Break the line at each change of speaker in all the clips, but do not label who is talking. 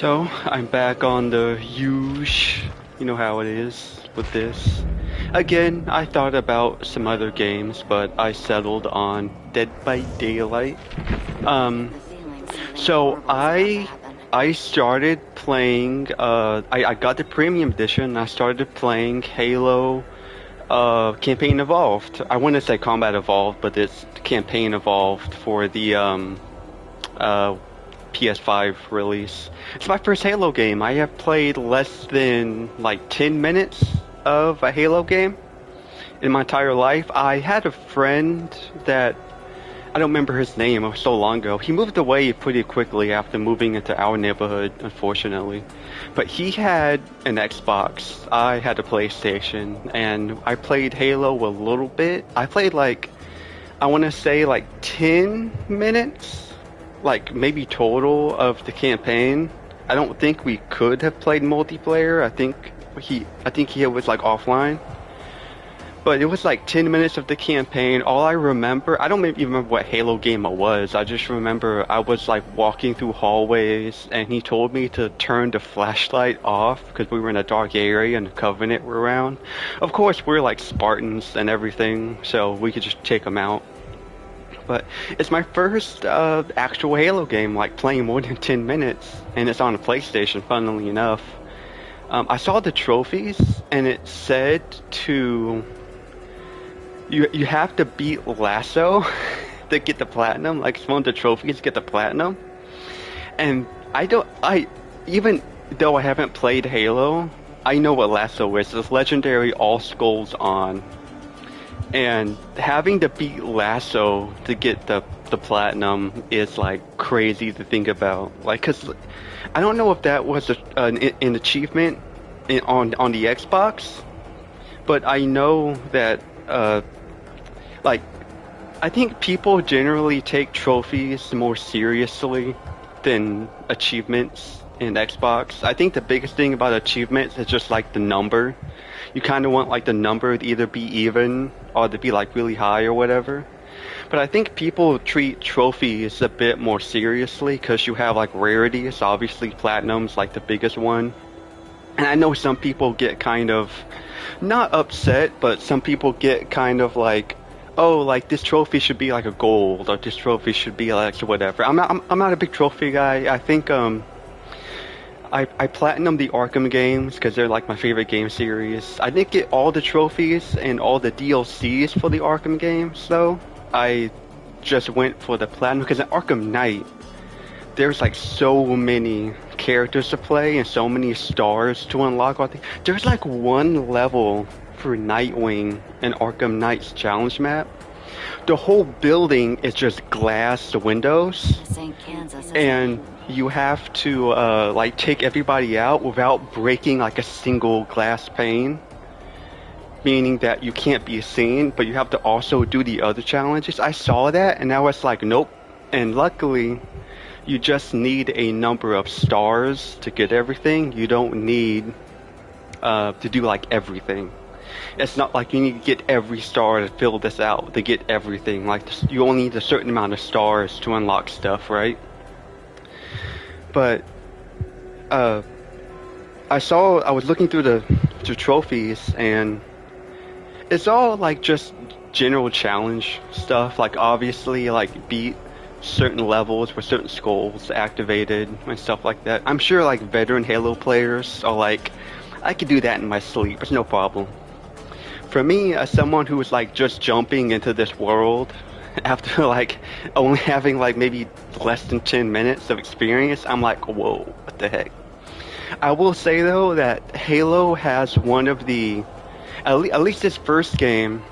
So, I'm back on the huge, you know how it is with this. Again, I thought about some other games, but I settled on Dead by Daylight. Um, so I started playing, I got the premium edition, I started playing Halo, Campaign Evolved. I wouldn't say Combat Evolved, but it's Campaign Evolved for the, uh, PS5 release. It's my first Halo game. I have played less than like 10 minutes of a Halo game in my entire life. I had a friend that I don't remember his name, it was so long ago. He moved away pretty quickly after moving into our neighborhood, unfortunately. But he had an Xbox, I had a PlayStation, and I played Halo a little bit. I played like, I want to say like 10 minutes like maybe total of the campaign. I don't think we could have played multiplayer. I think he was like offline. But it was like 10 minutes of the campaign. All I remember, I don't even remember what Halo game it was. I just remember I was like walking through hallways and he told me to turn the flashlight off because we were in a dark area and the Covenant were around. Of course, we're like Spartans and everything, so we could just take them out. But it's my first actual Halo game, like playing more than 10 minutes, and it's on a PlayStation, funnily enough. I saw the trophies, and it said you have to beat Lasso to get the platinum, like it's one of the trophies to get the platinum. And even though I haven't played Halo, I know what Lasso is. It's legendary all skulls on. And having to beat Lasso to get the platinum is like crazy to think about. Like, cause I don't know if that was an achievement on the Xbox, but I know that like I think people generally take trophies more seriously than achievements in Xbox. I think the biggest thing about achievements is just like the number. You kind of want like the number to either be even or to be like really high or whatever. But I think people treat trophies a bit more seriously because you have like rarities. Obviously, platinum's like the biggest one. And I know some people get kind of not upset, but some people get kind of like, oh, like this trophy should be like a gold, or this trophy should be like whatever. I'm not a big trophy guy. I think I platinum the Arkham games because they're like my favorite game series. I didn't get all the trophies and all the DLCs for the Arkham games though. I just went for the platinum because in Arkham Knight there's like so many characters to play and so many stars to unlock. There's like one level for Nightwing in Arkham Knight's challenge map. The whole building is just glass windows, and you have to like take everybody out without breaking like a single glass pane, meaning that you can't be seen, but you have to also do the other challenges. I saw that and I was like, nope. And luckily, you just need a number of stars to get everything. You don't need to do like everything. It's not like you need to get every star to fill this out to get everything. Like you only need a certain amount of stars to unlock stuff, right? But I was looking through the trophies, and it's all like just general challenge stuff. Like obviously, like beat certain levels with certain skulls activated and stuff like that. I'm sure like veteran Halo players are like, I could do that in my sleep. It's no problem. For me, as someone who is like just jumping into this world after like only having like maybe less than 10 minutes of experience, I'm like, whoa, what the heck? I will say though that Halo has one of the, at least this first game,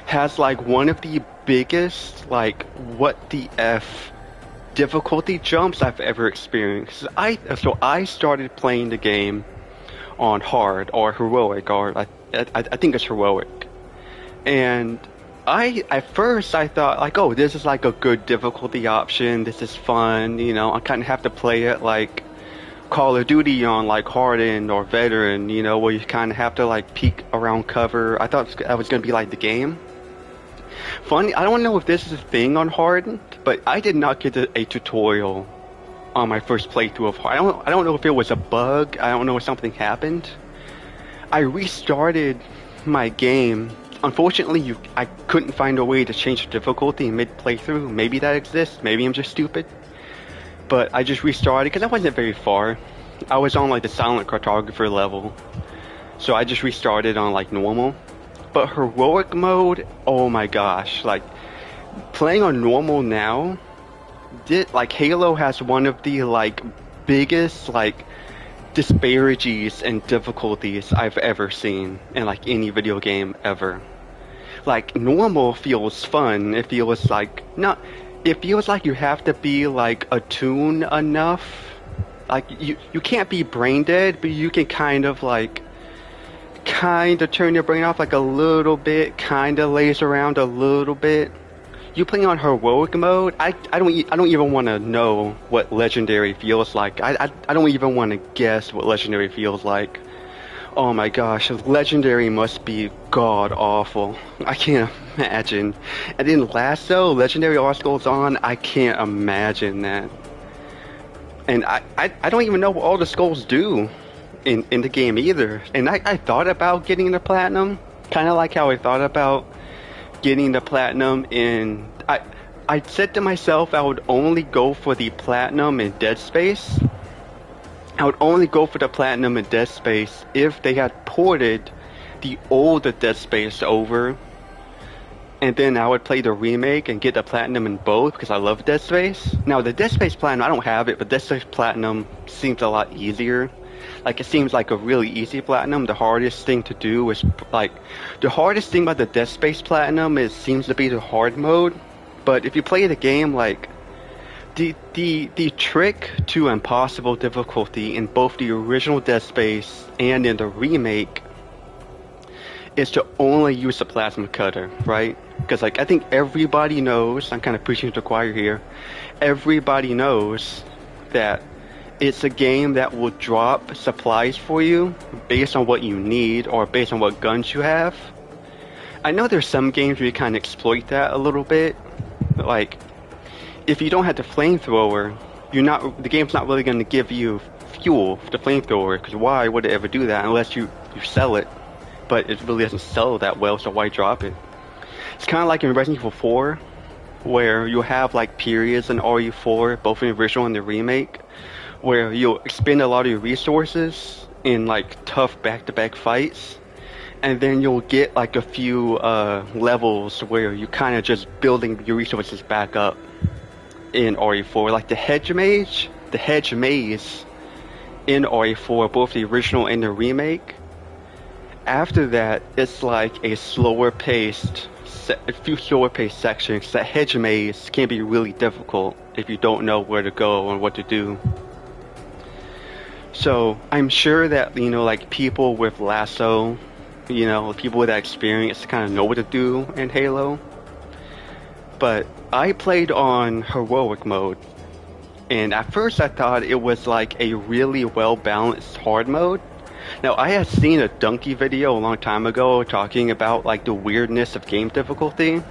has like one of the biggest like what the F difficulty jumps I've ever experienced. So I started playing the game on hard or heroic, or I think it's heroic. And at first I thought like, oh, this is like a good difficulty option. This is fun, you know. I kind of have to play it like Call of Duty on like hardened or veteran, you know, where you kind of have to like peek around cover. I thought that was gonna be like the game. Funny, I don't know if this is a thing on hardened, but I did not get a tutorial on my first playthrough of I don't know if it was a bug. I don't know if something happened. I restarted my game. Unfortunately, I couldn't find a way to change the difficulty mid playthrough. Maybe that exists. Maybe I'm just stupid. But I just restarted because I wasn't very far. I was on like the silent cartographer level, so I just restarted on like normal. But heroic mode, oh my gosh! Like playing on normal now, like Halo has one of the like biggest like disparities and difficulties I've ever seen in like any video game ever. Like normal feels fun. It feels like not. It feels like you have to be like attuned enough. Like you can't be brain dead, but you can kind of turn your brain off like a little bit, kind of laze around a little bit. You playing on heroic mode, I don't even want to know what legendary feels like. I don't even want to guess what legendary feels like. Oh my gosh, legendary must be god awful. I can't imagine. And then Lasso, legendary always goes on. I can't imagine that. And I don't even know what all the skulls do in the game either. And I thought about getting the platinum, kind of like how I thought about getting the platinum in. I said to myself I would only go for the platinum in Dead Space. I would only go for the platinum in Dead Space if they had ported the older Dead Space over, and then I would play the remake and get the platinum in both because I love Dead Space. Now the Dead Space platinum, I don't have it, but Dead Space platinum seems a lot easier. Like it seems like a really easy platinum. The hardest thing to do is like the hardest thing about the Dead Space platinum seems to be the hard mode. But if you play the game like the trick to impossible difficulty in both the original Dead Space and in the remake is to only use the plasma cutter, right? Because like I think everybody knows, I'm kind of preaching to the choir here, everybody knows that it's a game that will drop supplies for you based on what you need or based on what guns you have. I know there's some games where you kind of exploit that a little bit. Like, if you don't have the flamethrower, the game's not really going to give you fuel for the flamethrower, because why would it ever do that unless you sell it? But it really doesn't sell that well, so why drop it? It's kind of like in Resident Evil 4, where you have like periods in RE4, both in the original and the remake, where you'll expend a lot of your resources in like tough back-to-back fights, and then you'll get like a few levels where you kind of just building your resources back up in RE4, like the hedge maze in RE4, both the original and the remake. After that, it's like a few slower paced sections. That hedge maze can be really difficult if you don't know where to go and what to do. So I'm sure that, you know, like people with Lasso, you know, people with that experience kind of know what to do in Halo. But I played on heroic mode, and at first I thought it was like a really well balanced hard mode. Now I had seen a Donkey video a long time ago talking about like the weirdness of game difficulty,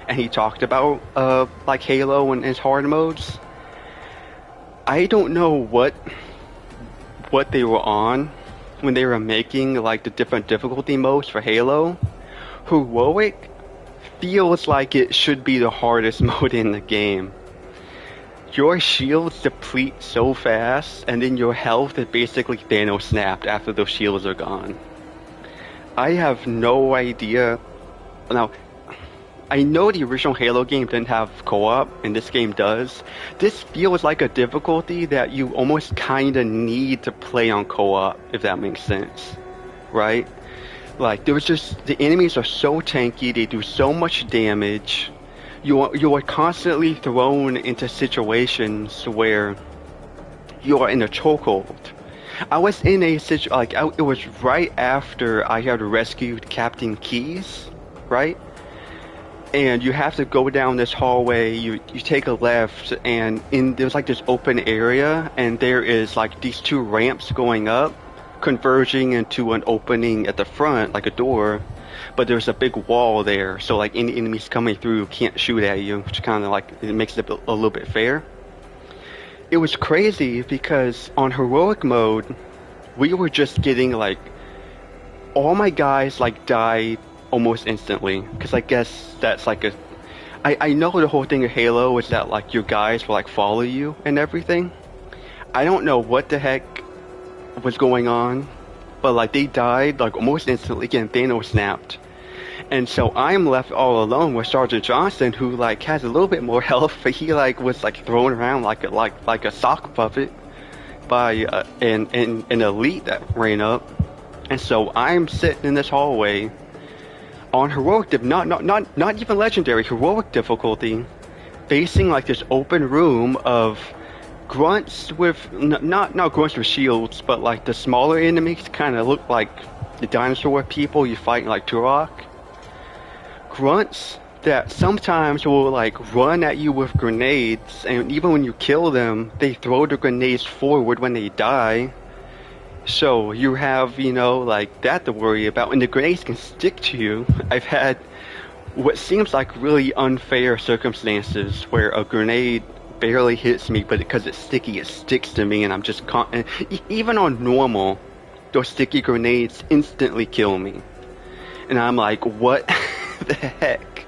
and he talked about like Halo and its hard modes. I don't know what they were on when they were making like the different difficulty modes for Halo. Heroic feels like it should be the hardest mode in the game. Your shields deplete so fast, and then your health is basically Thanos snapped after those shields are gone. I have no idea. Now, I know the original Halo game didn't have co-op, and this game does. This feels like a difficulty that you almost kinda need to play on co-op, if that makes sense, right? Like, there was just, the enemies are so tanky, they do so much damage. You are constantly thrown into situations where you are in a chokehold. I was in a situation, it was right after I had rescued Captain Keyes, right? And you have to go down this hallway, you take a left, and there's like this open area, and there is like these two ramps going up, converging into an opening at the front, like a door, but there's a big wall there, so like any enemies coming through can't shoot at you, which kind of like, it makes it a little bit fair. it was crazy because on heroic mode, we were just getting like all my guys like died almost instantly because I guess that's like a I know the whole thing of Halo is that like your guys will like follow you and everything. I don't know what the heck was going on, but like they died like almost instantly and Thanos snapped. And so I'm left all alone with Sergeant Johnson, who like has a little bit more health, but he like was like thrown around like a sock puppet by an elite that ran up. And so I'm sitting in this hallway on heroic, not even legendary, heroic difficulty, facing like this open room of grunts with not grunts with shields, but like the smaller enemies kind of look like the dinosaur people you fight in like Turok. Grunts that sometimes will like run at you with grenades, and even when you kill them, they throw the grenades forward when they die. So you have, like that to worry about, and the grenades can stick to you. I've had what seems like really unfair circumstances where a grenade barely hits me, but because it's sticky, it sticks to me, and I'm just even on normal, those sticky grenades instantly kill me. And I'm like, what the heck?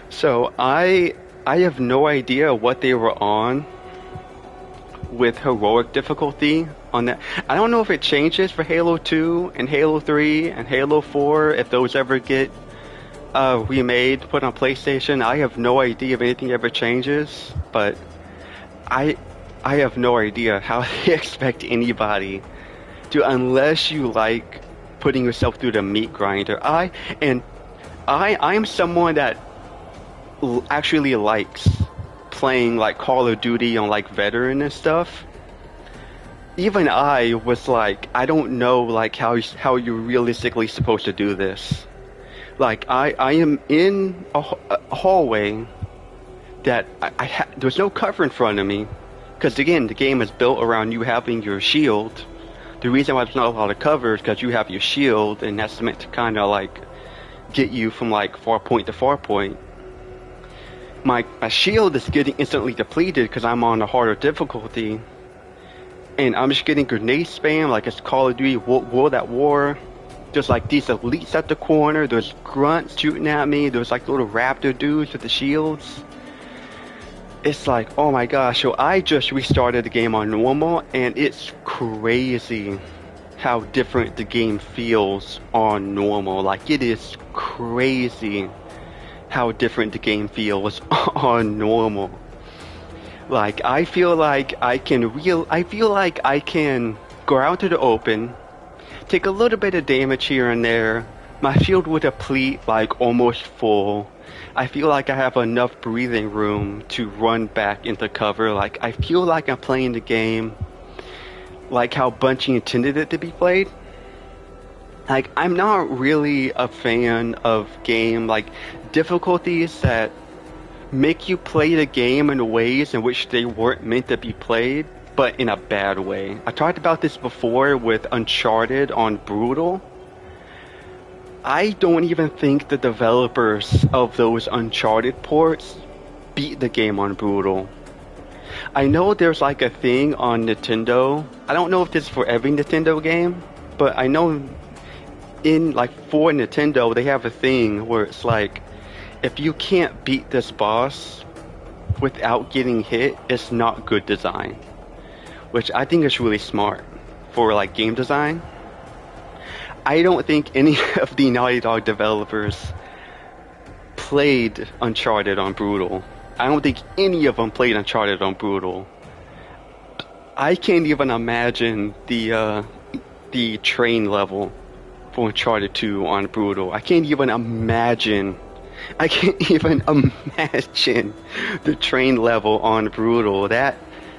So I have no idea what they were on with heroic difficulty on that. I don't know if it changes for Halo 2 and Halo 3 and Halo 4, if those ever get remade, put on PlayStation. I have no idea if anything ever changes, but I have no idea how they expect anybody to, unless you like putting yourself through the meat grinder. I'm someone that actually likes playing like Call of Duty on like veteran and stuff. Even I was like, I don't know like how you're realistically supposed to do this. Like I am in a hallway that there's no cover in front of me, because again the game is built around you having your shield. The reason why there's not a lot of cover is because you have your shield, and that's meant to kind of like get you from like far point to far point. My shield is getting instantly depleted because I'm on a harder difficulty, and I'm just getting grenade spam like it's Call of Duty World at War. There's like these elites at the corner, there's grunts shooting at me, there's like little raptor dudes with the shields. It's like, oh my gosh. So I just restarted the game on normal, and it's crazy how different the game feels on normal. Like, it is crazy how different the game feels on normal. Like, I feel like I can go out to the open, take a little bit of damage here and there. My shield would deplete like almost full. I feel like I have enough breathing room to run back into cover. Like, I feel like I'm playing the game like how Bungie intended it to be played. Like, I'm not really a fan of game like difficulties that make you play the game in ways in which they weren't meant to be played, but in a bad way. I talked about this before with Uncharted on Brutal. I don't even think the developers of those Uncharted ports beat the game on Brutal. I know there's like a thing on Nintendo. I don't know if this is for every Nintendo game, but I know for Nintendo they have a thing where it's like, if you can't beat this boss without getting hit, it's not good design. Which I think is really smart for like game design. I don't think any of the Naughty Dog developers played Uncharted on Brutal. I don't think any of them played Uncharted on Brutal. I can't even imagine the train level for Uncharted 2 on Brutal. I can't even imagine the train level on Brutal. That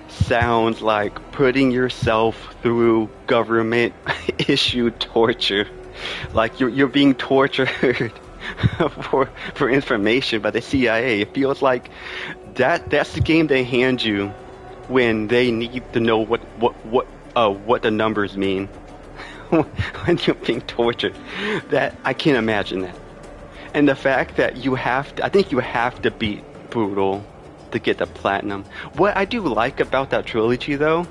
sounds like putting yourself through government issued torture. Like you're being tortured for information by the CIA. It feels like that's the game they hand you when they need to know what the numbers mean when you're being tortured. That I can't imagine that. And the fact that I think you have to beat Brutal to get the platinum. What I do like about that trilogy, though,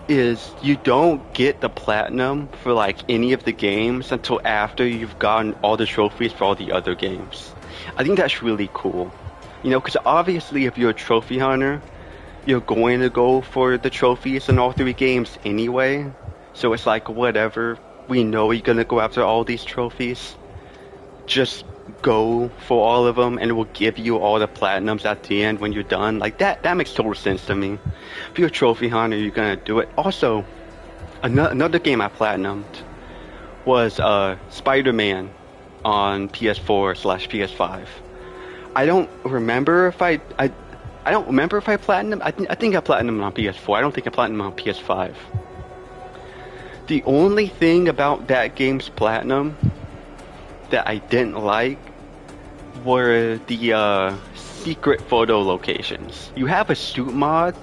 is you don't get the platinum for like any of the games until after you've gotten all the trophies for all the other games. I think that's really cool. You know, because obviously if you're a trophy hunter, you're going to go for the trophies in all three games anyway. So it's like, whatever, we know you're going to go after all these trophies. Just go for all of them and it will give you all the platinums at the end when you're done. Like that makes total sense to me. If you're a trophy hunter, you're gonna do it. Also, another game I platinumed was Spider-Man on PS4/PS5. I don't remember if I don't remember if I platinumed. I think I platinumed on PS4. I don't think I platinumed on PS5. The only thing about that game's platinum that I didn't like were the secret photo locations. You have a suit mod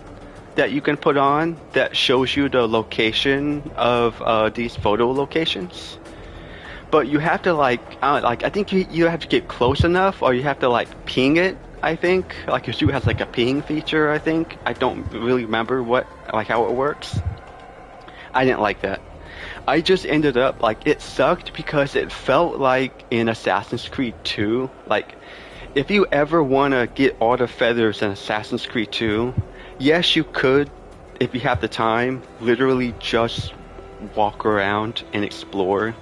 that you can put on that shows you the location of these photo locations, but you have to I think you either have to get close enough or you have to like ping it. I think like your suit has like a ping feature. I think I don't really remember how it works. I didn't like that. I just ended up like it sucked because it felt like in Assassin's Creed 2. Like if you ever want to get all the feathers in Assassin's Creed 2, yes you could, if you have the time, literally just walk around and explore.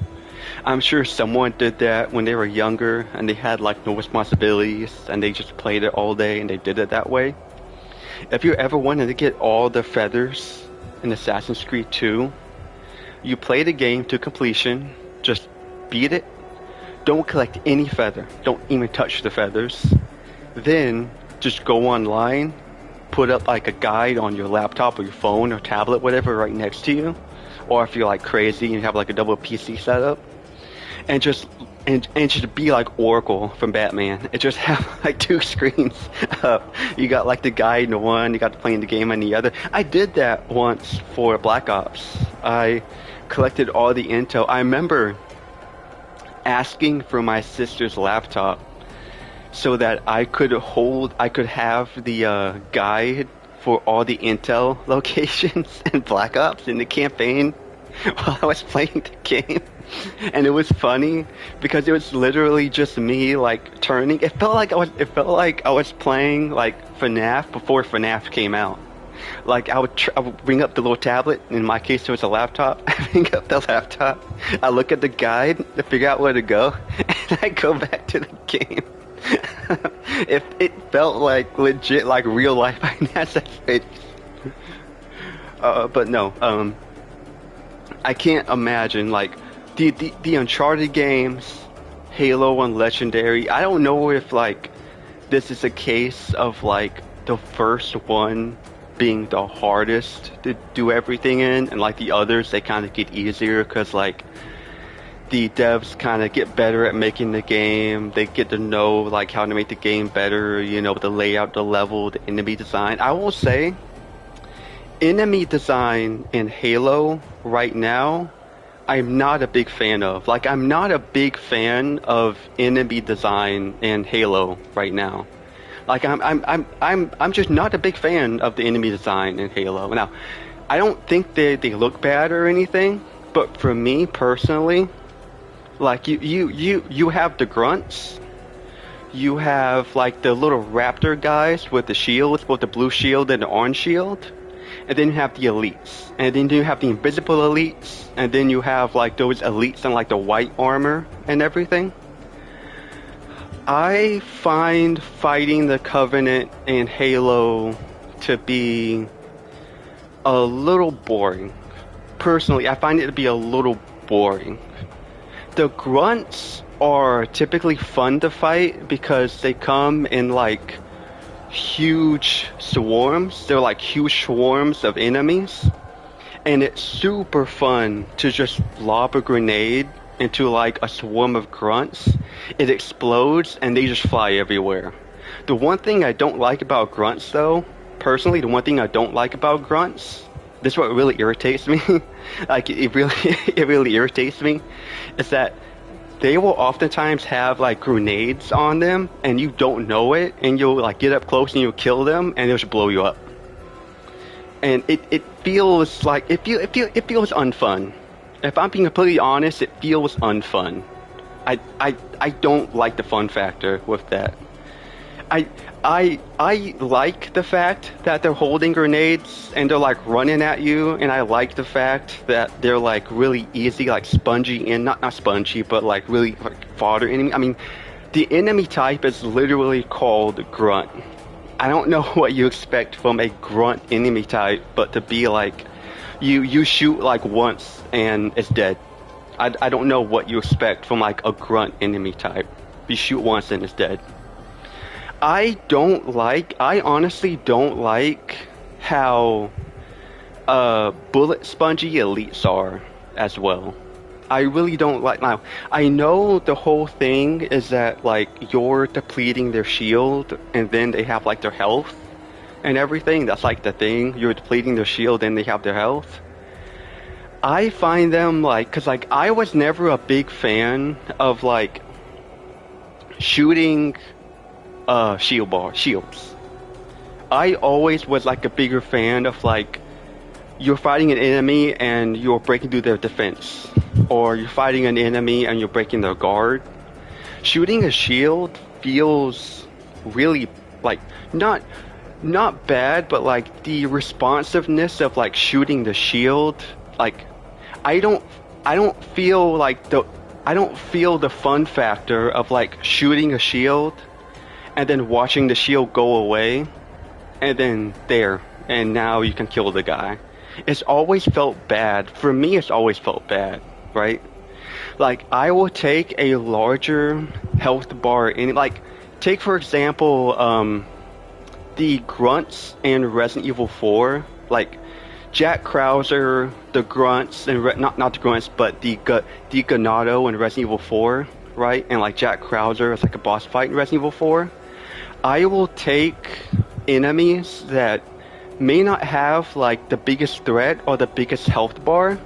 I'm sure someone did that when they were younger and they had like no responsibilities and they just played it all day and they did it that way. If you ever wanted to get all the feathers in Assassin's Creed 2, you play the game to completion, just beat it, don't collect any feather, don't even touch the feathers, then just go online, put up like a guide on your laptop or your phone or tablet, whatever, right next to you, or if you're like crazy and you have like a double PC setup, and just be like Oracle from Batman, and just have like two screens up. You got like the guide in one, you got playing the game on the other. I did that once for Black Ops. I collected all the intel. I remember asking for my sister's laptop so that I could have the guide for all the intel locations in Black Ops in the campaign while I was playing the game. And it was funny because it was literally just me like turning. It felt like I was playing like FNAF before FNAF came out. Like I would bring up the little tablet. In my case, it was a laptop. I bring up the laptop. I look at the guide to figure out where to go, and I go back to the game. It felt like legit, like real life. But no. I can't imagine like the Uncharted games, Halo and Legendary. I don't know if like this is a case of like the first one being the hardest to do everything in, and like the others they kind of get easier because like the devs kind of get better at making the game. They get to know like how to make the game better, you know, the layout, the level, the enemy design. I will say enemy design in Halo right now I'm not a big fan of. Like I'm not a big fan of enemy design in Halo right now. Like I'm just not a big fan of the enemy design in Halo. Now, I don't think they look bad or anything, but for me personally, like you have the grunts, you have like the little raptor guys with the shields, both the blue shield and the orange shield, and then you have the elites, and then you have the invisible elites, and then you have like those elites in like the white armor and everything. I find fighting the Covenant in Halo to be a little boring. Personally, I find it to be a little boring. The grunts are typically fun to fight because they come in like huge swarms. They're like huge swarms of enemies. And it's super fun to just lob a grenade into like a swarm of grunts. It explodes and they just fly everywhere. The one thing I don't like about grunts though, personally, the one thing I don't like about grunts, this is what really irritates me, like it really irritates me, is that they will oftentimes have like grenades on them, and you don't know it, and you'll like get up close and you'll kill them, and they'll just blow you up. And it feels like it feels unfun. If I'm being completely honest, it feels unfun. I don't like the fun factor with that. I like the fact that they're holding grenades and they're like running at you, and I like the fact that they're like really easy, like spongy, and not spongy, but like really like fodder enemy. I mean, the enemy type is literally called grunt. I don't know what you expect from a grunt enemy type, but to be like you shoot like once and it's dead. I don't know what you expect from like a grunt enemy type. You shoot once and it's dead. I honestly don't like how bullet spongy elites are as well. I really don't like. Now, I know the whole thing is that like you're depleting their shield and then they have like their health and everything. That's like the thing. You're depleting their shield and they have their health. I find them like, cause like I was never a big fan of like shooting shields. I always was like a bigger fan of like you're fighting an enemy and you're breaking through their defense, or you're fighting an enemy and you're breaking their guard. Shooting a shield feels really like not bad, but like the responsiveness of like shooting the shield, like I don't feel the fun factor of like shooting a shield and then watching the shield go away, and then and now you can kill the guy. It's always felt bad. For me, it's always felt bad, right? Like, I will take a larger health bar in, like, take for example, the grunts in Resident Evil 4, like, Jack Krauser, the grunts, and not the grunts, but the Ganado in Resident Evil 4, right? And like Jack Krauser is like a boss fight in Resident Evil 4. I will take enemies that may not have like the biggest threat or the biggest health bar,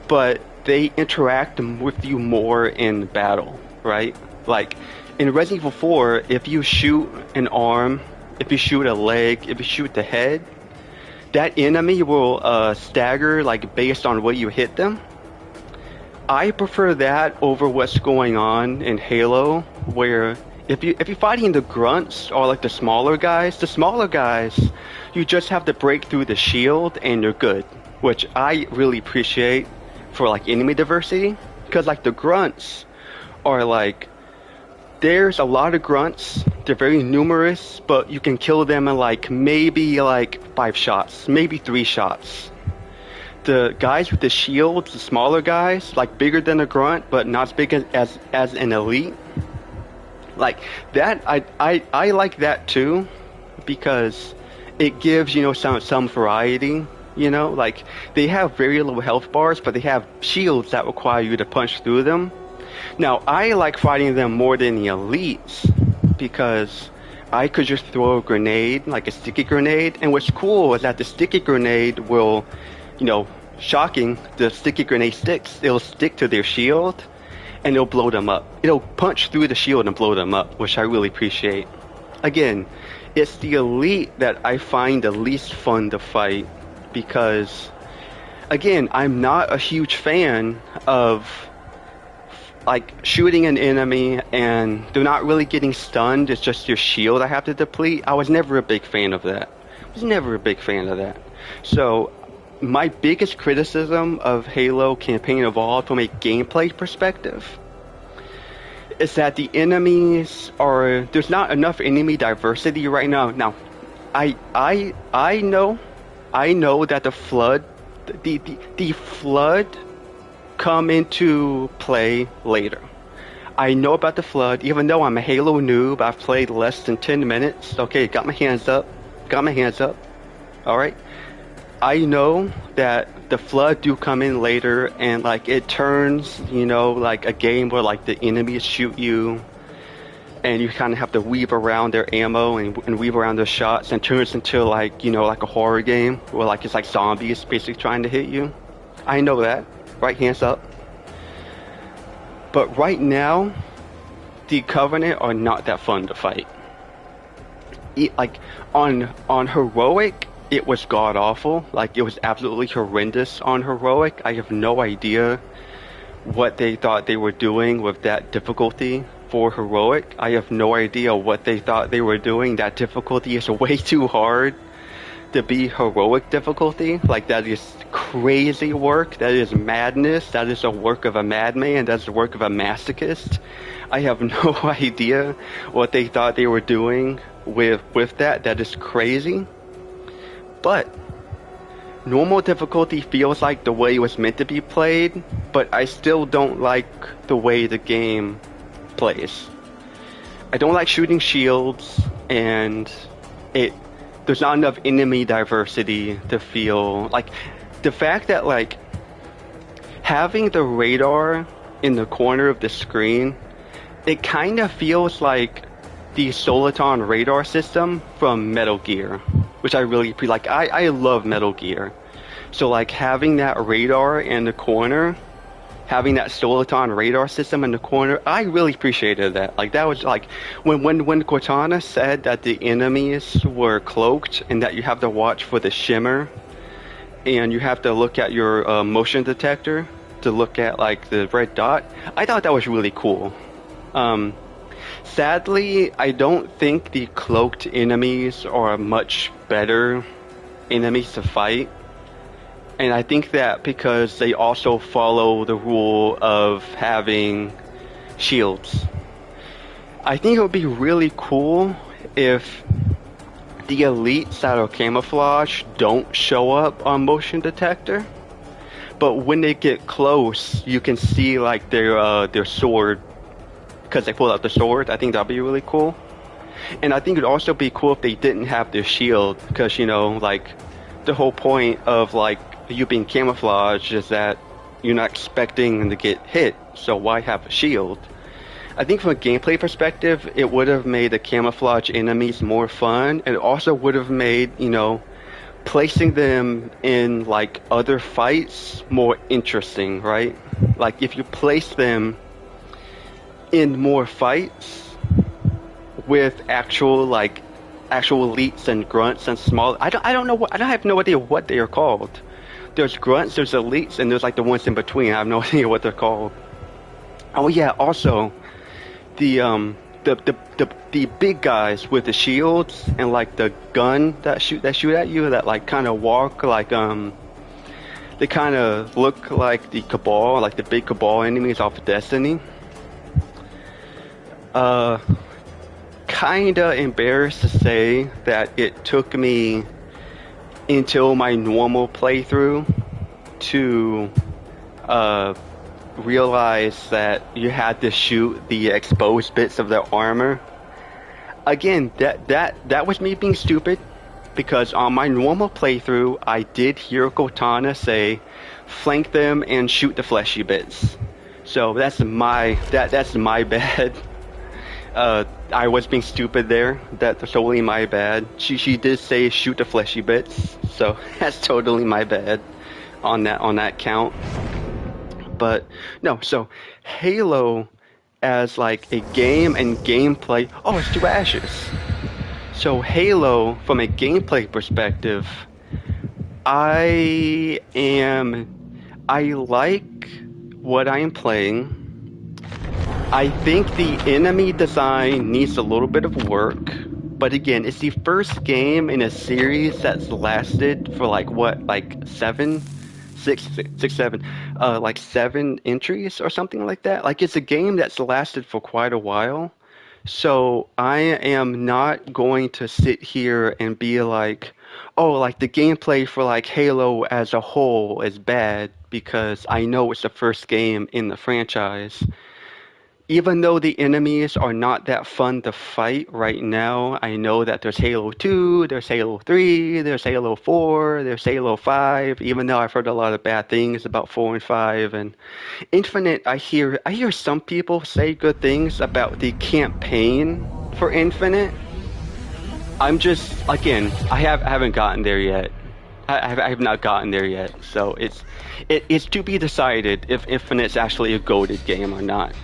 but they interact with you more in battle, right? Like in Resident Evil 4, if you shoot an arm, if you shoot a leg, if you shoot the head, that enemy will stagger like based on what you hit them. I prefer that over what's going on in Halo, where if you're fighting the grunts or like the smaller guys, you just have to break through the shield and you're good, which I really appreciate for like enemy diversity, because like the grunts are like, there's a lot of grunts, they're very numerous, but you can kill them in like maybe like 5 shots, maybe 3 shots. The guys with the shields, the smaller guys, like bigger than a grunt, but not as big as an elite. Like that, I like that too, because it gives, you know, some variety. You know, like they have very low health bars, but they have shields that require you to punch through them. Now, I like fighting them more than the elites because I could just throw a grenade, like a sticky grenade, and what's cool is that the sticky grenade will, you know, shocking, the sticky grenade sticks, it'll stick to their shield and it'll blow them up. It'll punch through the shield and blow them up, which I really appreciate. Again, it's the elite that I find the least fun to fight because, again, I'm not a huge fan of like shooting an enemy and they're not really getting stunned, it's just your shield I have to deplete. I was never a big fan of that. So my biggest criticism of Halo Campaign Evolved from a gameplay perspective is that the enemies there's not enough enemy diversity right now. Now, I know that the flood come into play later. I know about the flood, even though I'm a Halo noob. I've played less than 10 minutes. Okay, got my hands up. Alright. I know that the flood do come in later, and like it turns, you know, like a game where like the enemies shoot you and you kind of have to weave around their ammo and weave around their shots, and turns into like, you know, like a horror game where like it's like zombies basically trying to hit you. I know that. Right, hands up. But right now, the Covenant are not that fun to fight. Like on heroic, it was god awful. Like it was absolutely horrendous on heroic. I have no idea what they thought they were doing with that difficulty for heroic. I have no idea what they thought they were doing. That difficulty is way too hard to be heroic difficulty. Like that is crazy work. That is madness. That is a work of a madman. That's the work of a masochist. I have no idea what they thought they were doing with that. That is crazy. But normal difficulty feels like the way it was meant to be played, but I still don't like the way the game plays. I don't like shooting shields, and there's not enough enemy diversity to feel like the fact that like having the radar in the corner of the screen, it kind of feels like the Soliton radar system from Metal Gear, which I really like. I love Metal Gear, so like having that radar in the corner, having that Soliton radar system in the corner, I really appreciated that. Like that was like when Cortana said that the enemies were cloaked and that you have to watch for the shimmer, and you have to look at your motion detector to look at like the red dot. I thought that was really cool. Sadly, I don't think the cloaked enemies are much better enemies to fight. And I think that because they also follow the rule of having shields. I think it would be really cool if the elites that are camouflage don't show up on motion detector. But when they get close, you can see like their sword, because they pull out the sword. I think that'd be really cool. And I think it'd also be cool if they didn't have their shield, because you know, like the whole point of like you being camouflaged is that you're not expecting to get hit, so why have a shield? I think from a gameplay perspective, it would have made the camouflage enemies more fun, and it also would have made, you know, placing them in like other fights more interesting, right? Like if you place them in more fights with actual elites and grunts and small, I don't know what, I have no idea what they are called. There's grunts, there's elites, and there's like the ones in between. I have no idea what they're called. Oh yeah, also the big guys with the shields and like the gun that shoot at you, that like kind of walk like they kind of look like the Cabal, like the big Cabal enemies off of Destiny. Kinda embarrassed to say that it took me until my normal playthrough to realize that you had to shoot the exposed bits of their armor. Again, that was me being stupid, because on my normal playthrough I did hear Cortana say flank them and shoot the fleshy bits. So that's my bad. I was being stupid there. That's totally my bad. She did say shoot the fleshy bits, so that's totally my bad on that count. But no, so Halo as like a game and gameplay. Oh, it's 2 ashes. So Halo, from a gameplay perspective, I like what I am playing. I think the enemy design needs a little bit of work, but again, it's the first game in a series that's lasted for like what, like 7 entries or something like that. Like it's a game that's lasted for quite a while. So I am not going to sit here and be like, oh, like the gameplay for like Halo as a whole is bad, because I know it's the first game in the franchise. Even though the enemies are not that fun to fight right now, I know that there's Halo 2, there's Halo 3, there's Halo 4, there's Halo 5, even though I've heard a lot of bad things about 4 and 5. And Infinite, I hear some people say good things about the campaign for Infinite. I'm just, again, I haven't gotten there yet. I have not gotten there yet, so it's to be decided if Infinite's actually a goated game or not.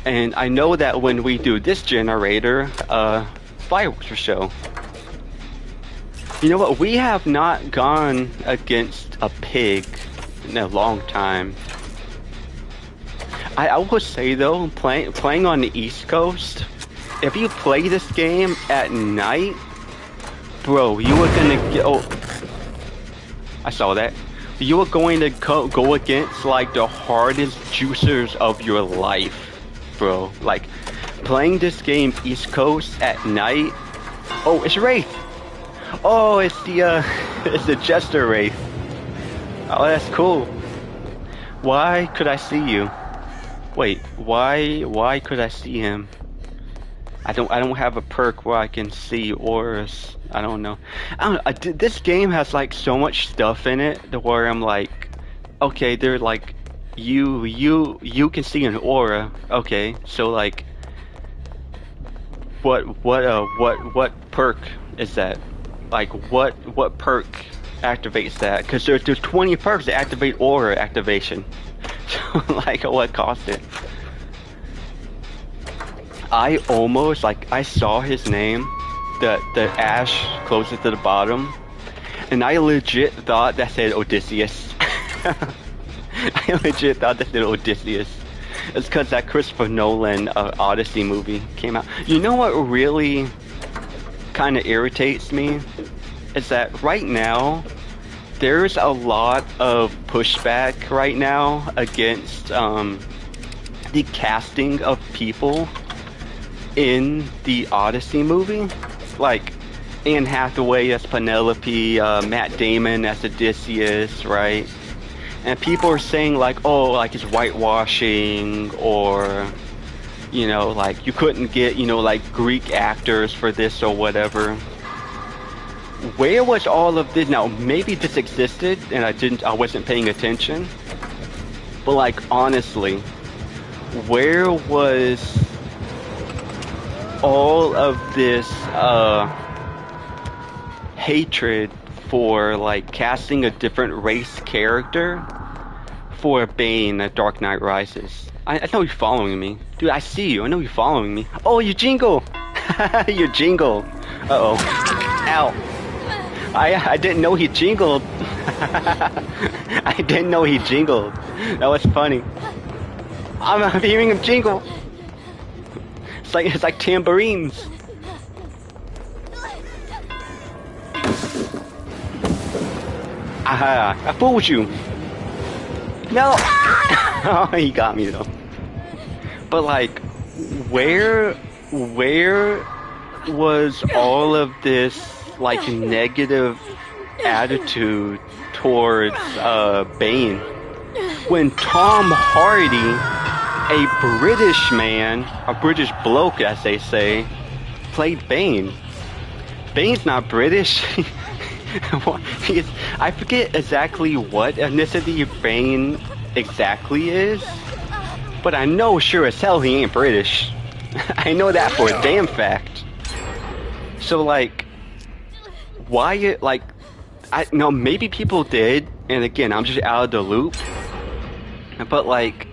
And I know that when we do this generator, fireworks will show. You know what? We have not gone against a pig in a long time. I will say though, playing on the East Coast, if you play this game at night, bro, you are gonna get. Oh, I saw that. You are going to go against like the hardest juicers of your life, bro. Like playing this game East Coast at night. Oh, it's Wraith. Oh, it's the it's the Jester Wraith. Oh, that's cool. Why could I see you? Wait, why could I see him? I don't have a perk where I can see auras. I don't know. This game has like so much stuff in it to where I'm like, okay, they're like, you can see an aura. Okay, so like, what perk is that? Like what perk activates that? Because there's 20 perks that activate aura activation. So like, what cost it? I almost, like, I saw his name, the ash closer to the bottom, and I legit thought that said Odysseus. I legit thought that said Odysseus. It's because that Christopher Nolan Odyssey movie came out. You know what really kind of irritates me? Is that right now, there's a lot of pushback right now against the casting of people in the Odyssey movie, like Anne Hathaway as Penelope, Matt Damon as Odysseus, right? And people are saying like, oh, like it's whitewashing, or you know, like you couldn't get, you know, like Greek actors for this or whatever. Where was all of this? Now maybe this existed and I wasn't paying attention, but like honestly, where was all of this hatred for like casting a different race character for Bane at Dark Knight Rises? I know you're following me. Dude, I see you. I know you're following me. Oh, you jingle! You jingle. Uh-oh. Ow. I didn't know he jingled. I didn't know he jingled. That was funny. I'm hearing him jingle. It's like tambourines. Aha! I fooled you. No. Oh, he got me though. But like, where was all of this like negative attitude towards Bane when Tom Hardy, a British man, a British bloke as they say, played Bane? Bane's not British. I forget exactly what ethnicity Bane exactly is, but I know sure as hell he ain't British. I know that for a damn fact. So like, why, like, I know maybe people did, and again, I'm just out of the loop, but like,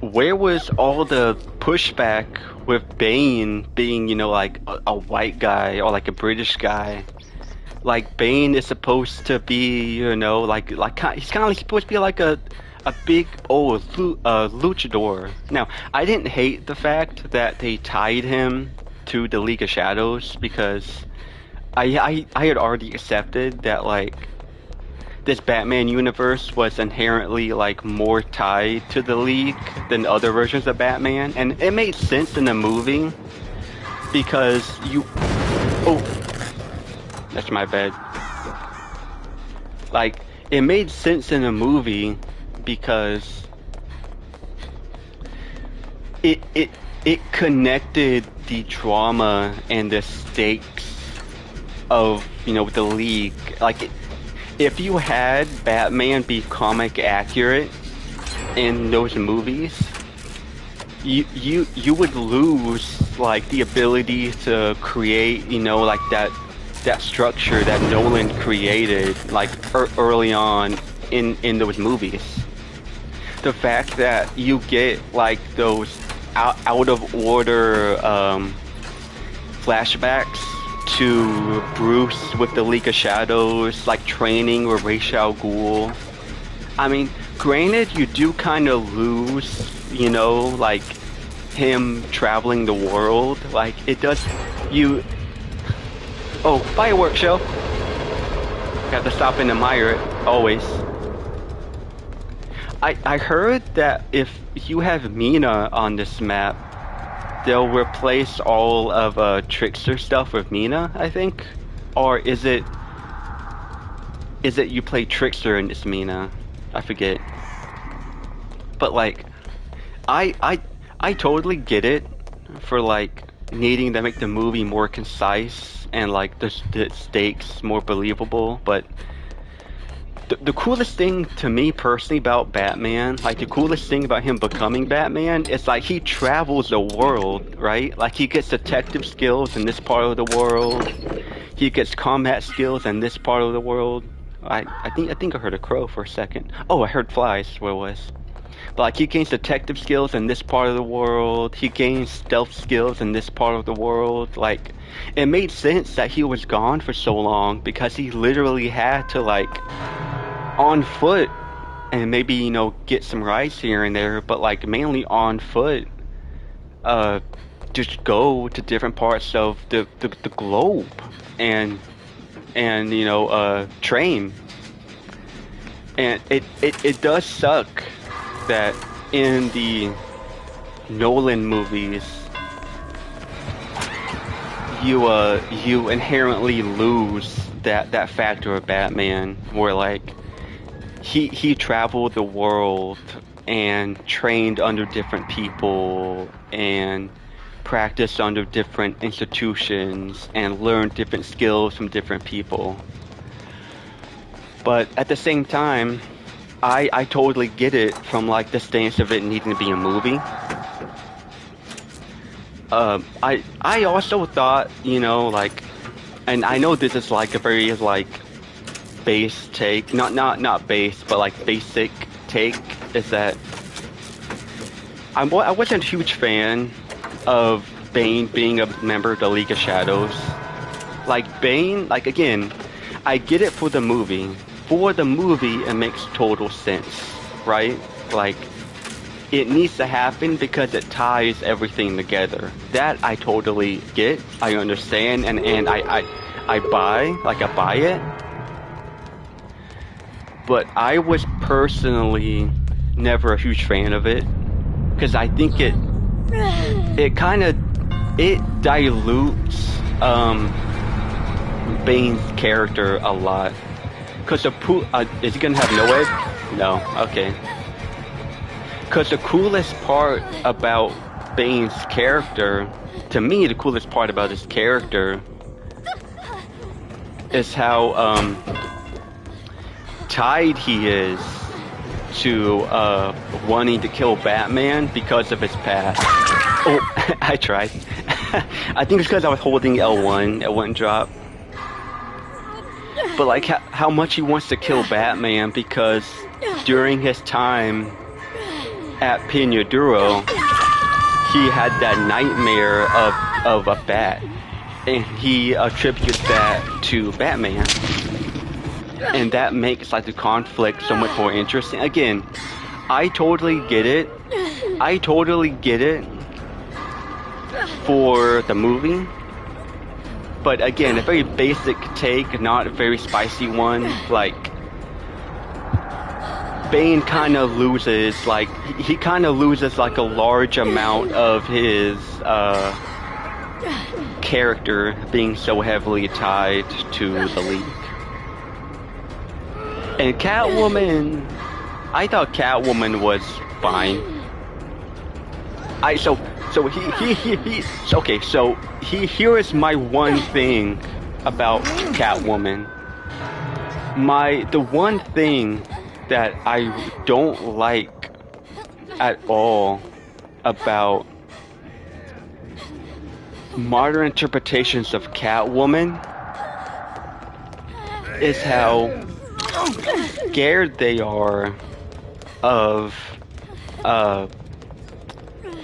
where was all the pushback with Bane being, you know, like a white guy or like a British guy? Like Bane is supposed to be, you know, like he's kind of like supposed to be like a big old luchador. Now, I didn't hate the fact that they tied him to the League of Shadows, because I had already accepted that like this Batman universe was inherently like more tied to the League than other versions of Batman, and it made sense in the movie because that's my bad. Like, it made sense in the movie because it connected the drama and the stakes of, you know, the League. Like, if you had Batman be comic accurate in those movies, you would lose like the ability to create, you know, like that that structure that Nolan created like early on in those movies. The fact that you get like those out of order flashbacks to Bruce with the League of Shadows, like training with Ra's al Ghul. I mean, granted, you do kind of lose, you know, like him traveling the world. Like it does, you. Oh, fireworks show. Got to stop and admire it always. I heard that if you have Mina on this map, they'll replace all of Trickster stuff with Mina, I think? Or is it you play Trickster and it's Mina? I forget. But like I totally get it for like needing to make the movie more concise and like the stakes more believable, but the coolest thing to me personally about Batman, like the coolest thing about him becoming Batman, is like he travels the world, right? Like he gets detective skills in this part of the world, he gets combat skills in this part of the world. I think I heard a crow for a second. Oh, I heard flies. Where it was? But like he gains detective skills in this part of the world, he gains stealth skills in this part of the world. Like it made sense that he was gone for so long because he literally had to like on foot and maybe, you know, get some rides here and there, but like mainly on foot, just go to different parts of the globe and you know, train. And it does suck that in the Nolan movies you inherently lose that factor of Batman where like he traveled the world and trained under different people and practiced under different institutions and learned different skills from different people. But at the same time, I totally get it from like the stance of it needing to be a movie. I also thought, you know, like, and I know this is like a very like base take, not base, but like basic take, is that I wasn't a huge fan of Bane being a member of the League of Shadows. Like Bane, like again, I get it for the movie. For the movie, it makes total sense, right? Like it needs to happen because it ties everything together. That I totally get. I understand, and I buy it. But I was personally never a huge fan of it because I think it dilutes Bane's character a lot. Because is he gonna have no egg? No. Okay. Because the coolest part about Bane's character, to me, the coolest part about his character is how tied he is to wanting to kill Batman because of his past. Oh, I tried. I think it's because I was holding L1. It wouldn't drop. But like how much he wants to kill Batman because during his time at Pinaduro, he had that nightmare of a bat, and he attributes that to Batman, and that makes like the conflict so much more interesting. Again, I totally get it. I totally get it for the movie. But again, a very basic take, not a very spicy one. Like, Bane kind of loses, like, he kind of loses, like, a large amount of his, character being so heavily tied to the League. And Catwoman, I thought Catwoman was fine. Here is my one thing about Catwoman. The one thing that I don't like at all about modern interpretations of Catwoman is how scared they are of uh,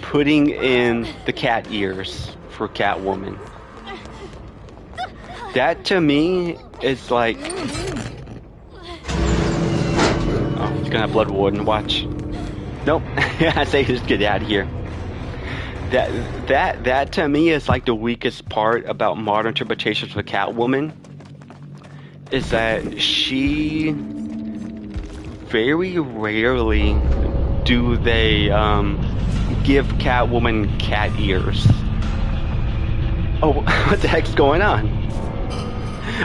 putting in the cat ears for Catwoman. That to me is like, oh, he's gonna have Blood Warden. Watch. Nope. I say just get out of here. That to me is like the weakest part about modern interpretations of Catwoman. Is that she very rarely do they give Catwoman cat ears. Oh, what the heck's going on?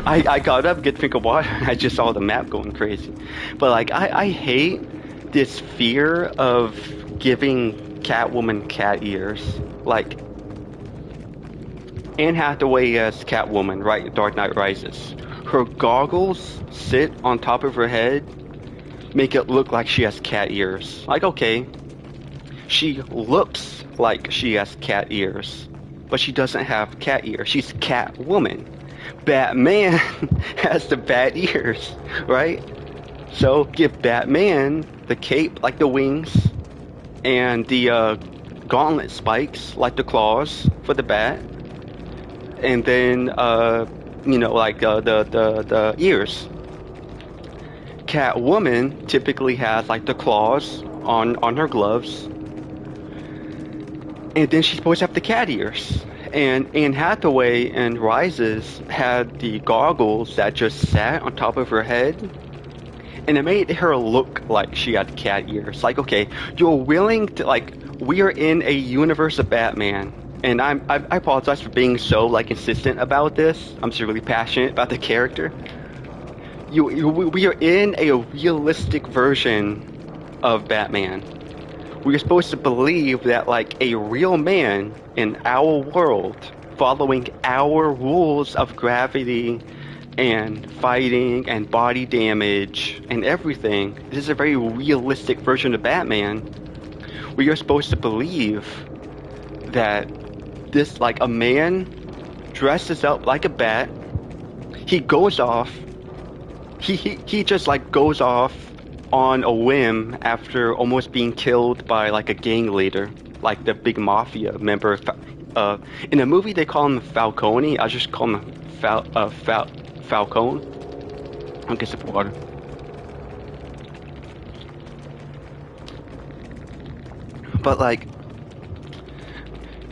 I got up, get a drink of water, and I just saw the map going crazy. But like, I hate this fear of giving Catwoman cat ears. Like, Anne Hathaway as Catwoman, right? Dark Knight Rises. Her goggles sit on top of her head, make it look like she has cat ears. Like, okay, she looks like she has cat ears, but she doesn't have cat ears. She's Catwoman. Batman has the bat ears, right? So give Batman the cape like the wings and the gauntlet spikes like the claws for the bat, and then like the ears. Catwoman typically has like the claws on her gloves, and then she's supposed to have the cat ears. And Anne Hathaway in Rises had the goggles that just sat on top of her head, and it made her look like she had cat ears. Like, okay, you're willing to, like, we are in a universe of Batman, and I apologize for being so like insistent about this. I'm just really passionate about the character. We are in a realistic version of Batman. We're supposed to believe that, like, a real man in our world, following our rules of gravity and fighting and body damage and everything, this is a very realistic version of Batman. We are supposed to believe that this, like, a man dresses up like a bat, he goes off, he just, like, goes off on a whim after almost being killed by like a gang leader, like the big mafia member. In the movie they call him Falcone. I just call him Falcone. I'll get some water. But like,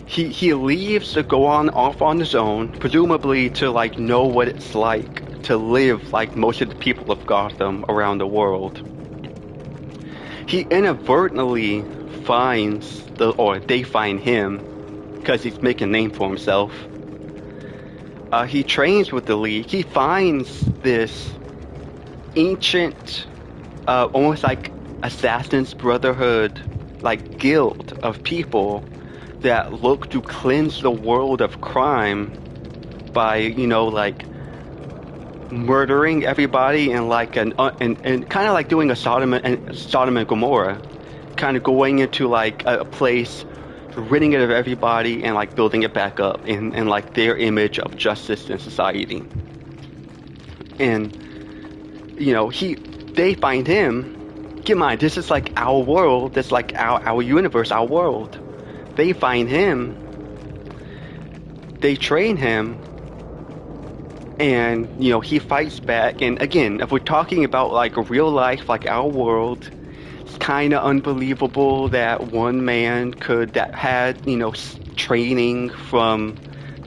he leaves to go off on his own, presumably to like know what it's like to live like most of the people of Gotham around the world. He inadvertently finds they find him because he's making a name for himself. He trains with the League. He finds this ancient, almost like Assassin's Brotherhood, like guild of people that look to cleanse the world of crime by, like murdering everybody and like and kind of like doing a Sodom and Gomorrah, kind of going into like a place, ridding it of everybody and like building it back up in like their image of justice in society. And they find him. Keep in mind, this is like our world. That's like our universe, our world. They find him. They train him. And, he fights back. And again, if we're talking about like real life, like our world, it's kind of unbelievable that one man that had, training from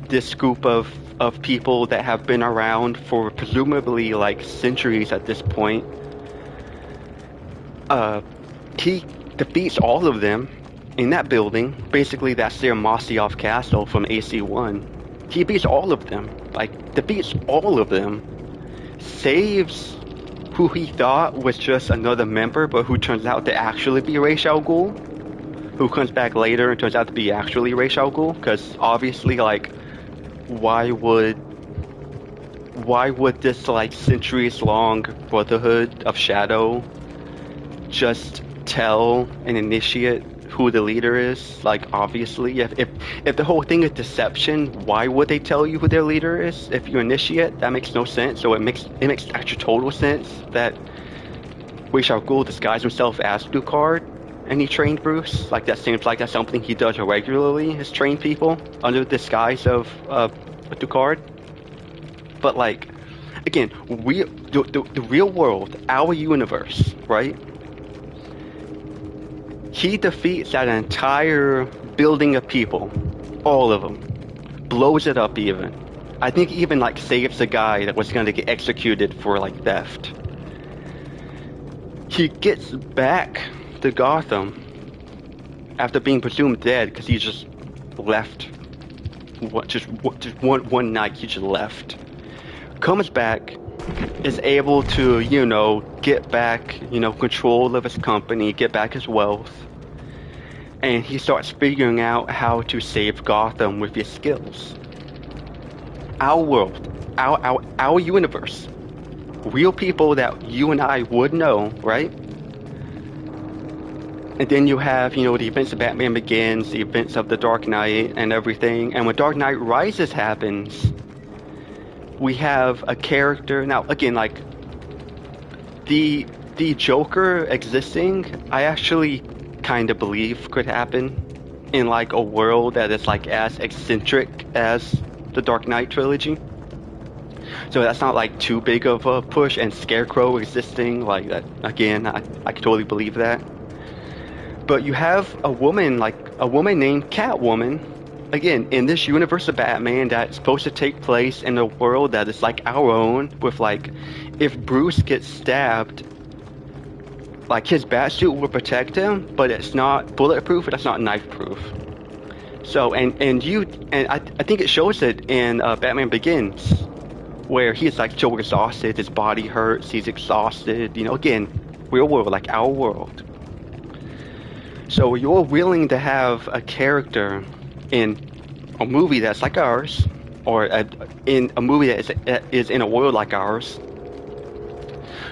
this group of people that have been around for presumably like centuries at this point. He defeats all of them in that building. Basically, that's their Mossyoff Castle from AC1. He beats all of them, like defeats all of them, saves who he thought was just another member, but who turns out to actually be Ra's al Ghul, who comes back later and turns out to be actually Ra's al Ghul, because obviously, like, why would this like centuries-long Brotherhood of Shadow just tell an initiate who the leader is. Like, obviously, if the whole thing is deception, why would they tell you who their leader is? If you initiate, that makes no sense. So it makes actual total sense that Wei Xiaogu disguised himself as Ducard and he trained Bruce. Like, that seems like that's something he does regularly, is train people under the disguise of Ducard. But like, again, the real world, our universe, right? He defeats that entire building of people, all of them, blows it up even. I think even like saves a guy that was going to get executed for like theft. He gets back to Gotham after being presumed dead because he just left. Just one night he just left. Comes back, is able to, get back, control of his company, get back his wealth. And he starts figuring out how to save Gotham with his skills. Our world, our universe, real people that you and I would know, right? And then you have, the events of Batman Begins, the events of The Dark Knight and everything. And when Dark Knight Rises happens, we have a character. Now, again, like, the Joker existing, I actually kind of believe could happen in, like, a world that is, like, as eccentric as the Dark Knight trilogy. So that's not, like, too big of a push. And Scarecrow existing, like, that, again, I could totally believe that. But you have a woman named Catwoman, again, in this universe of Batman that's supposed to take place in a world that is like our own, with like, if Bruce gets stabbed, like his batsuit will protect him, but it's not bulletproof, but it's not knife proof. So, and I think it shows it in Batman Begins, where he's like so exhausted, his body hurts, he's exhausted, again, real world, like our world. So you're willing to have a character in a movie that's like ours, or in a movie that is in a world like ours.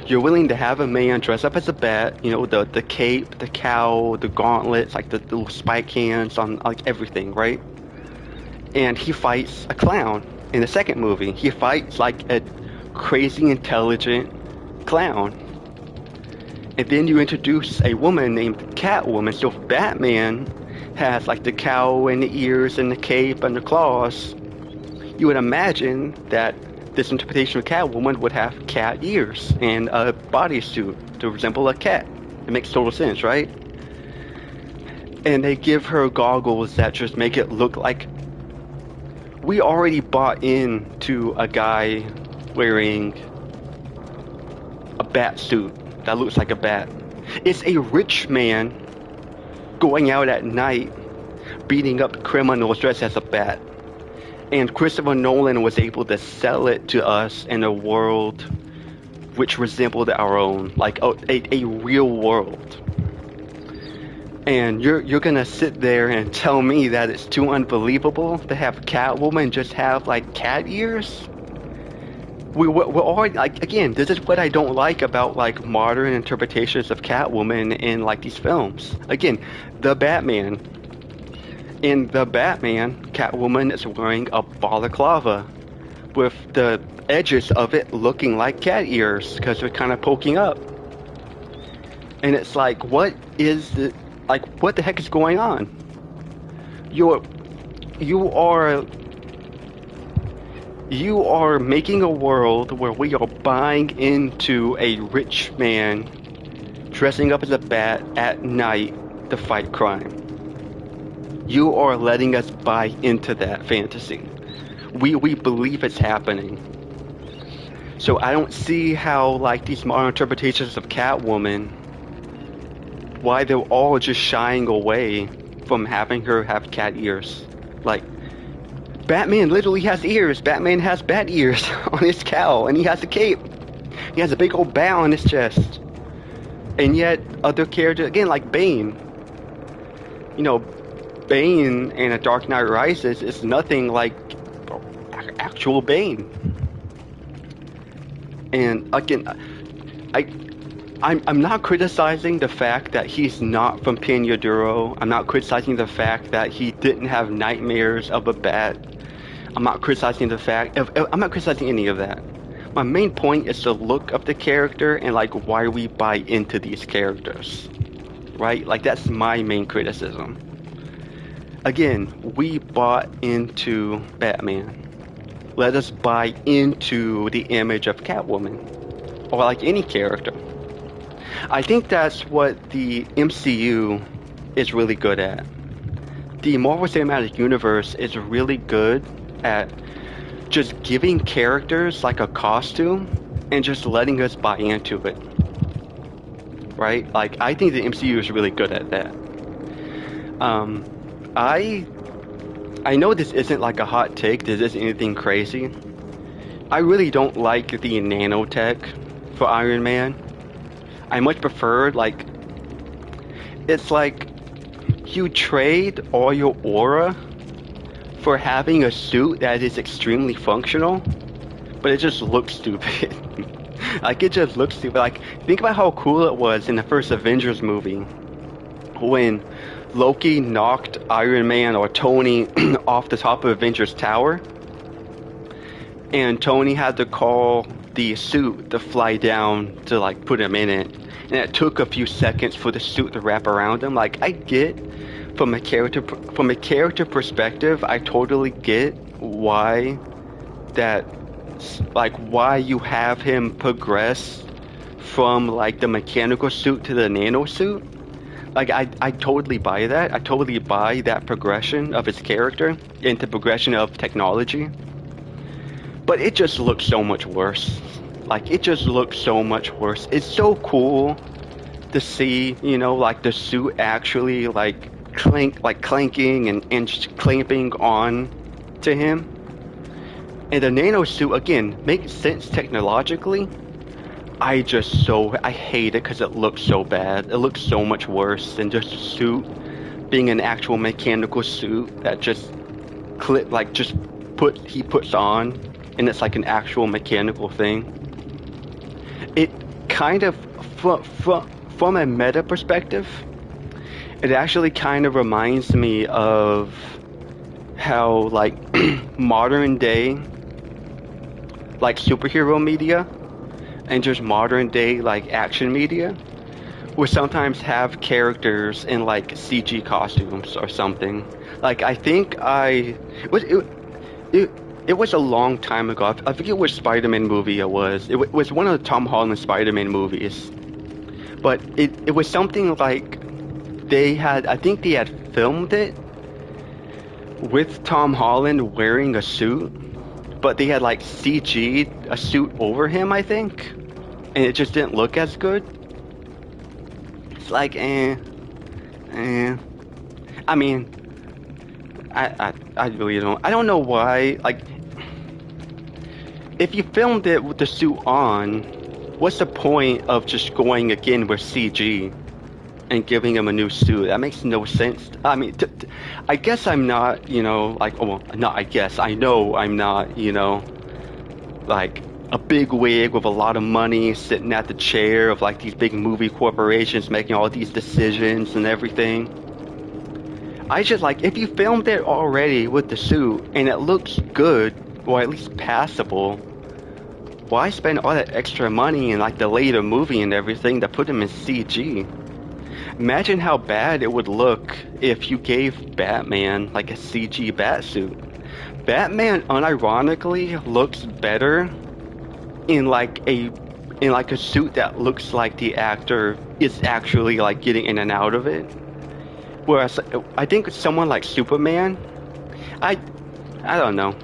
You're willing to have a man dress up as a bat, the cape, the cowl, the gauntlets, like the little spike hands on like everything, right? And he fights a clown. In the second movie, he fights like a crazy intelligent clown. And then you introduce a woman named Catwoman. So if Batman has like the cowl and the ears and the cape and the claws, you would imagine that this interpretation of Catwoman would have cat ears and a bodysuit to resemble a cat. It makes total sense, right? And they give her goggles that just make it look like... We already bought into a guy wearing a bat suit that looks like a bat. It's a rich man going out at night beating up criminals dressed as a bat. And Christopher Nolan was able to sell it to us in a world which resembled our own, like a real world. And you're gonna sit there and tell me that it's too unbelievable to have Catwoman just have like cat ears? We're already, like, again, this is what I don't like about like modern interpretations of Catwoman in like these films. Again, the Batman. In the Batman, Catwoman is wearing a balaclava with the edges of it looking like cat ears because they're kind of poking up. And it's like, what the heck is going on? You are making a world where we are buying into a rich man dressing up as a bat at night to fight crime. You are letting us buy into that fantasy. We believe it's happening. So I don't see how, like, these modern interpretations of Catwoman, why they're all just shying away from having her have cat ears. Like, Batman literally has ears. Batman has bat ears on his cowl, and he has a cape. He has a big old bat on his chest. And yet, other characters, again, like Bane. Bane in A Dark Knight Rises is nothing like actual Bane. And again, I'm not criticizing the fact that he's not from Peñaduro. I'm not criticizing the fact that he didn't have nightmares of a bat. I'm not criticizing any of that. My main point is the look of the character and like why we buy into these characters, right? Like that's my main criticism. Again, we bought into Batman. Let us buy into the image of Catwoman or like any character. I think that's what the MCU is really good at. The Marvel Cinematic Universe is really good at just giving characters like a costume and just letting us buy into it. Right? Like I think the MCU is really good at that. Um I I know this isn't like a hot take, this isn't anything crazy. I really don't like the nanotech for Iron Man. I much prefer like it's like you trade all your aura for having a suit that is extremely functional, but it just looks stupid. Like it just looks stupid. Like think about how cool it was in the first Avengers movie when Loki knocked Iron Man or Tony off the top of Avengers Tower, and Tony had to call the suit to fly down to like put him in it, and it took a few seconds for the suit to wrap around him. Like I get from a character perspective, I totally get why that like why you have him progress from like the mechanical suit to the nano suit. Like I totally buy that. I totally buy that progression of his character into progression of technology. But it just looks so much worse. Like it just looks so much worse. It's so cool to see, you know, like the suit actually like clanking and just clamping on to him. And the nano suit again makes sense technologically. I hate it because it looks so bad. It looks so much worse than just a suit being an actual mechanical suit that just he puts on, and it's like an actual mechanical thing. It kind of from a meta perspective, it actually kind of reminds me of how like modern day like superhero media and just modern day like action media will sometimes have characters in like CG costumes or something. Like I think it was a long time ago. I forget which Spider-Man movie it was. It was one of the Tom Holland Spider-Man movies. But it was something like I think they had filmed it with Tom Holland wearing a suit, but they had like CG'd a suit over him, I think, and it just didn't look as good. It's like, eh. I mean, I really don't. I don't know why. Like, if you filmed it with the suit on, what's the point of just going again with CG and giving him a new suit? That makes no sense. I mean, I guess I'm not, you know, like, oh, well, not I guess. I know I'm not, you know, like a big wig with a lot of money sitting at the chair of like these big movie corporations making all these decisions and everything. I just like, if you filmed it already with the suit and it looks good, or at least passable, why spend all that extra money and like delay the movie and everything to put him in CG? Imagine how bad it would look if you gave Batman like a CG bat suit. Batman unironically looks better in like a suit that looks like the actor is actually like getting in and out of it. Whereas I think someone like Superman, I don't know.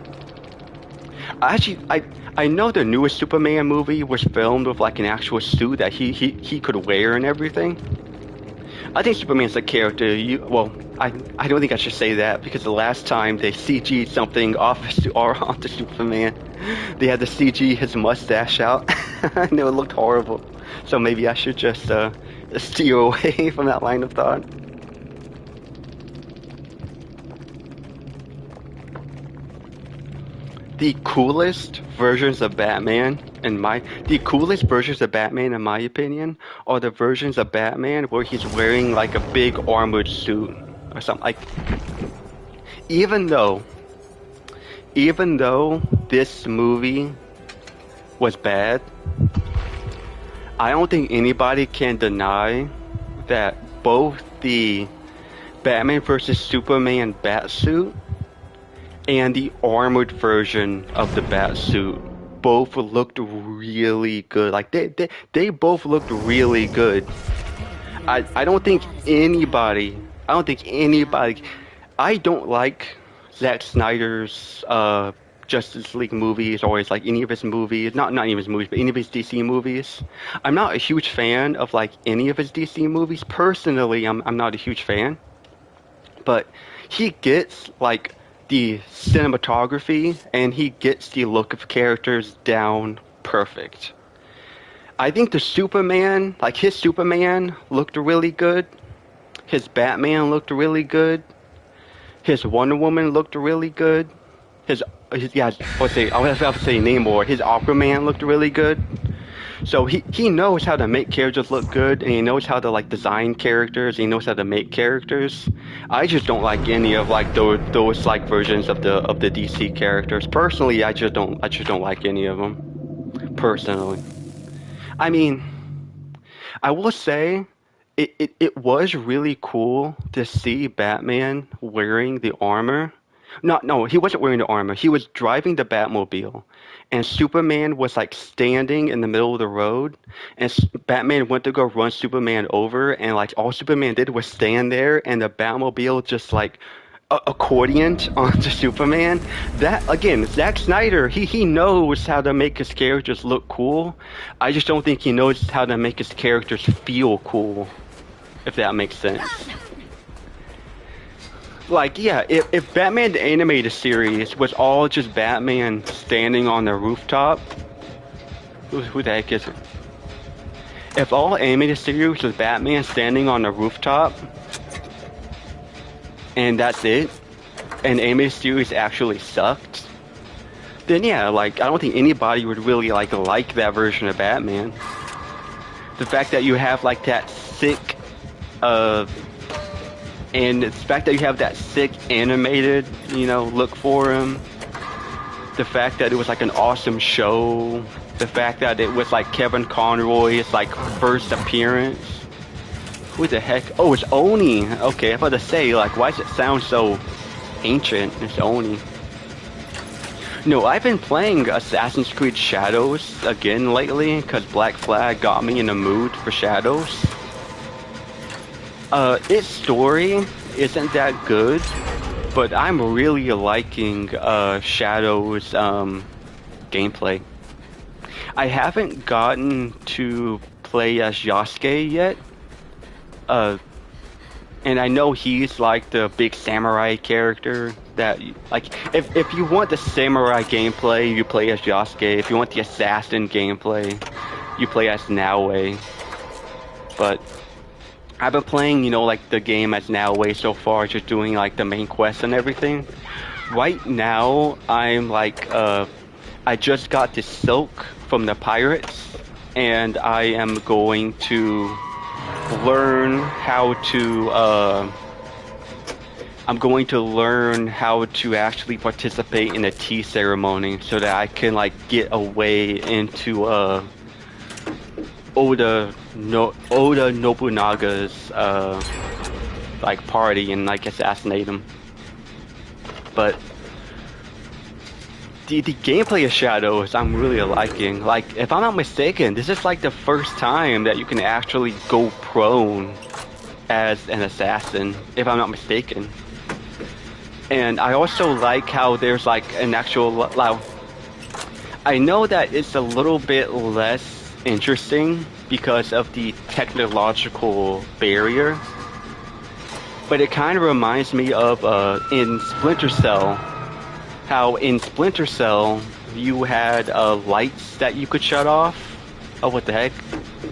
I know the newest Superman movie was filmed with like an actual suit that he could wear and everything. I think Superman's a character. I don't think I should say that because the last time they CG'd something onto Superman, they had to CG his mustache out, and it looked horrible. So maybe I should just steer away from that line of thought. The coolest versions of Batman The coolest versions of Batman, in my opinion, are the versions of Batman where he's wearing like a big armored suit or something. Like, even though, even though this movie was bad, I don't think anybody can deny that both the Batman vs Superman Batsuit and the armored version of the Batsuit both looked really good. Like they both looked really good. I don't think anybody I don't think anybody I don't like Zack Snyder's Justice League movies or his, like any of his movies, not any of his movies, but any of his DC movies. I'm not a huge fan of like any of his DC movies. Personally, I'm not a huge fan. But he gets like the cinematography and he gets the look of characters down perfect. I think the Superman, like his Superman looked really good. His Batman looked really good. His Wonder Woman looked really good. His yeah, I was about to say Namor. His Aquaman looked really good. So he knows how to make characters look good, and he knows how to like design characters. And he knows how to make characters. I just don't like any of like those like versions of the DC characters. Personally, I just don't like any of them. Personally, I mean, I will say it was really cool to see Batman wearing the armor. No, he wasn't wearing the armor. He was driving the Batmobile, and Superman was like standing in the middle of the road, and Batman went to go run Superman over, and like all Superman did was stand there, and the Batmobile just like accordioned onto Superman. That again, Zack Snyder, he knows how to make his characters look cool. I just don't think he knows how to make his characters feel cool, if that makes sense. Like, yeah, if Batman the Animated Series was all just Batman standing on the rooftop, who the heck is it? If all animated series was Batman standing on the rooftop, and that's it, and animated series actually sucked, then yeah, like, I don't think anybody would really like that version of Batman. The fact that you have like that sick, and the fact that you have that sick animated, look for him. The fact that it was like an awesome show. The fact that it was like Kevin Conroy's like first appearance. Who the heck? Oh, it's Oni. Okay, I was about to say, like, why does it sound so ancient? It's Oni. No, I've been playing Assassin's Creed Shadows again lately because Black Flag got me in the mood for Shadows. Its story isn't that good, but I'm really liking Shadow's gameplay. I haven't gotten to play as Yasuke yet, and I know he's like the big samurai character that, like, if you want the samurai gameplay, you play as Yasuke. If you want the assassin gameplay, you play as Naoe. But I've been playing, like the game as Naoe so far, just doing like the main quests and everything. Right now, I'm like, I just got the silk from the pirates, and I am going to learn how to, actually participate in a tea ceremony so that I can like get away into, Oda Nobunaga's like party and like assassinate him. But the gameplay of Shadows I'm really liking. Like, if I'm not mistaken, this is like the first time that you can actually go prone as an assassin, if I'm not mistaken. And I also like how there's like an actual, I know that it's a little bit less interesting because of the technological barrier, but it kind of reminds me of in Splinter Cell, how in Splinter Cell you had lights that you could shut off. Oh, what the heck?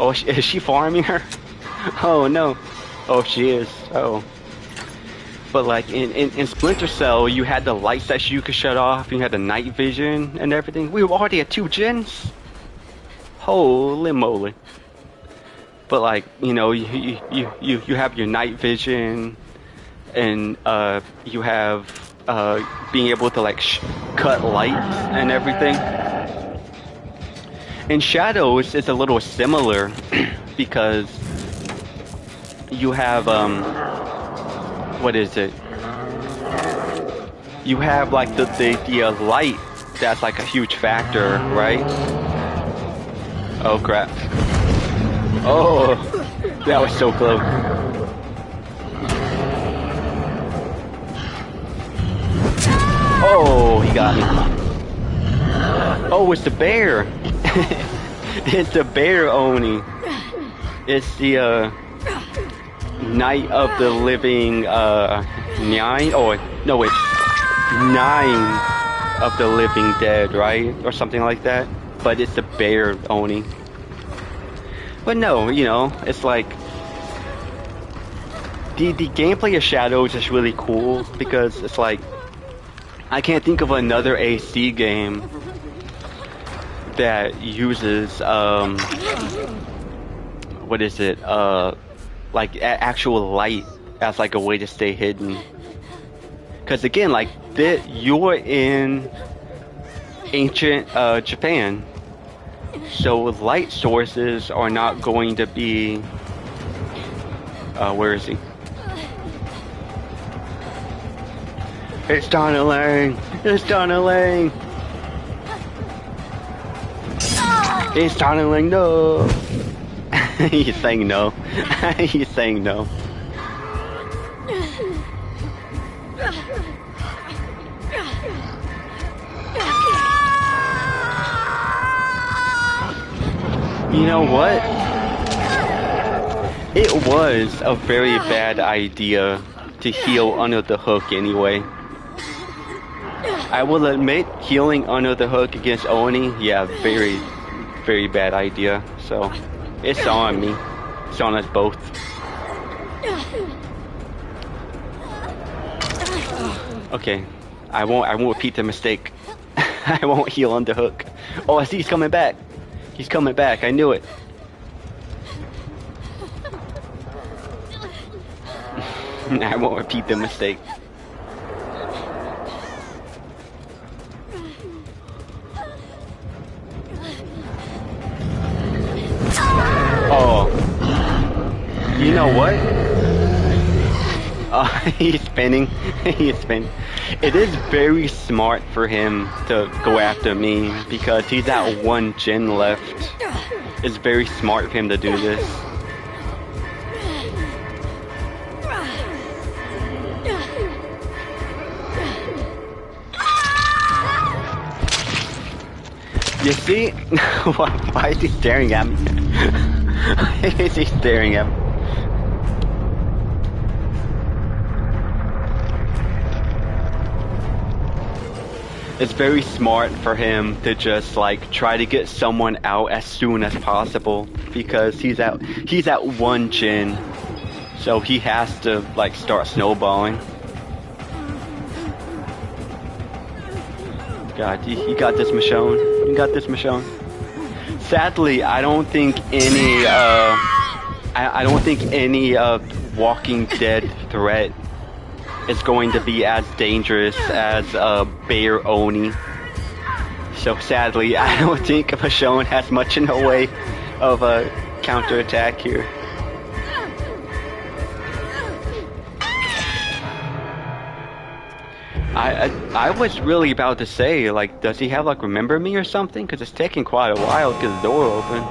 Oh, is she farming her? Oh no. Oh, she is. Oh. But like in Splinter Cell, you had the lights that you could shut off, you had the night vision and everything. We were already at 2 gens. Holy moly. But like, you know, you have your night vision, and you have being able to like cut light and everything. In Shadows, it's a little similar because you have what is it? You have like the light that's like a huge factor, right? Oh crap! Oh, that was so close. Oh, he got me. Oh, it's the bear. It's the bear Oni. It's the Night of the Living Nine. Oh no, it's 9 of the Living Dead, right, or something like that. But it's the bear Oni. But no, you know, it's like the gameplay of Shadows is really cool because it's like I can't think of another AC game that uses what is it? Like actual light as like a way to stay hidden. Because again, like you're in ancient Japan, so light sources are not going to be. Where is he? It's tunneling! It's tunneling! It's tunneling! No! He's saying no. He's saying no. You know what? It was a very bad idea to heal under the hook anyway. I will admit, healing under the hook against Oni, yeah, very, very bad idea. So, it's on me. It's on us both. Okay, I won't repeat the mistake. I won't heal under hook. Oh, I see he's coming back. He's coming back. I knew it. I won't repeat the mistake. Oh. You know what? He's spinning. He's spinning. It is very smart for him to go after me because he's at 1 gen left. It's very smart for him to do this. You see? Why is he staring at me? Why is he staring at me? It's very smart for him to just like try to get someone out as soon as possible because he's at 1 gen, so he has to like start snowballing. God, you got this, Michonne. You got this, Michonne. Sadly, I don't think any Walking Dead threat is going to be as dangerous as Bear Oni. So sadly, I don't think Michonne has much in the way of a counterattack here. I was really about to say, like, does he have like remember me or something? Because it's taking quite a while to get the door open.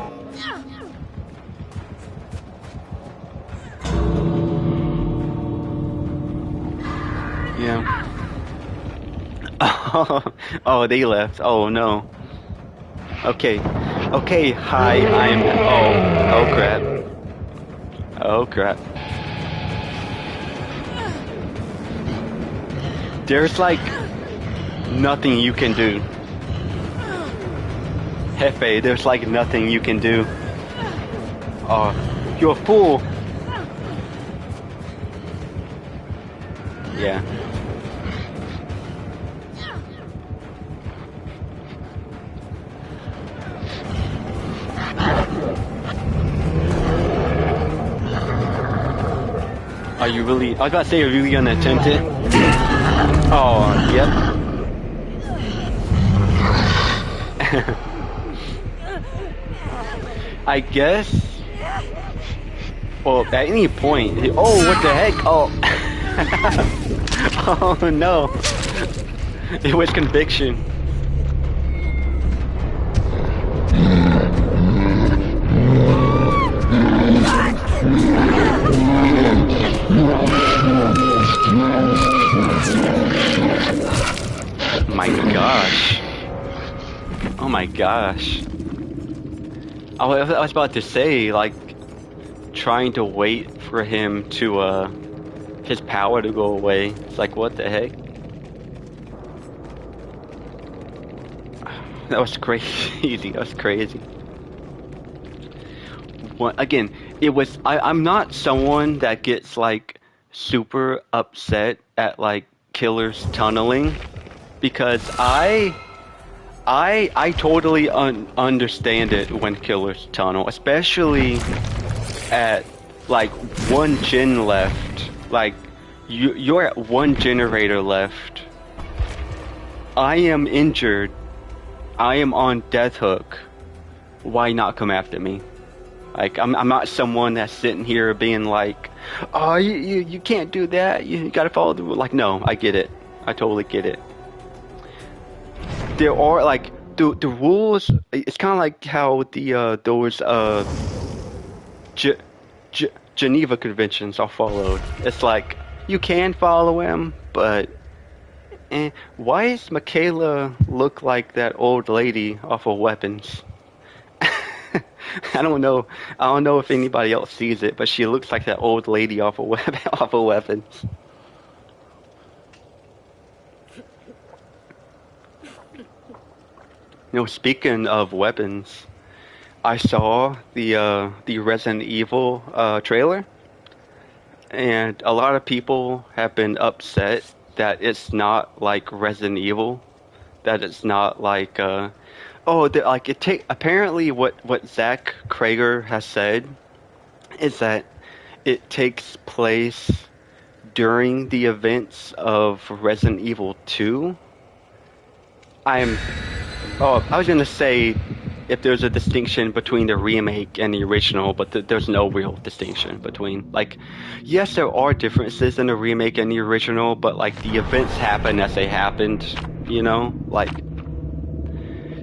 Yeah. Oh, they left. Oh no. Okay. Okay, hi, I'm... Oh crap. Oh crap. There's like... nothing you can do. Hefe, there's like nothing you can do. Oh, you're a fool. Yeah. Are you really? I was about to say, are you really gonna attempt it? Oh, yep. I guess. Well, at any point. Oh, what the heck? Oh. Oh no. It was conviction. My gosh. Oh my gosh. I was about to say, like, trying to wait for him to, his power to go away. It's like, what the heck? That was crazy. That was crazy. Again, I'm not someone that gets, like, super upset at, like, killers tunneling. Because I totally understand it when killers tunnel, especially at like one gen left. Like you're at one generator left. I am injured. I am on death hook. Why not come after me? Like I'm not someone that's sitting here being like, oh you can't do that. You gotta follow the rule. Like no, I get it. I totally get it. There are like the rules. It's kind of like how the those Geneva Conventions are followed. It's like you can follow him, but why does Michaela look like that old lady off of Weapons? I don't know. I don't know if anybody else sees it, but she looks like that old lady off of off of Weapons. You know, speaking of weapons, I saw the Resident Evil trailer, and a lot of people have been upset that it's not like Resident Evil, that it's not like like it take apparently what Zach Krager has said is that it takes place during the events of Resident Evil 2. I was gonna say if there's a distinction between the remake and the original, but there's no real distinction between, like, yes, there are differences in the remake and the original, but like the events happen as they happened, you know, like,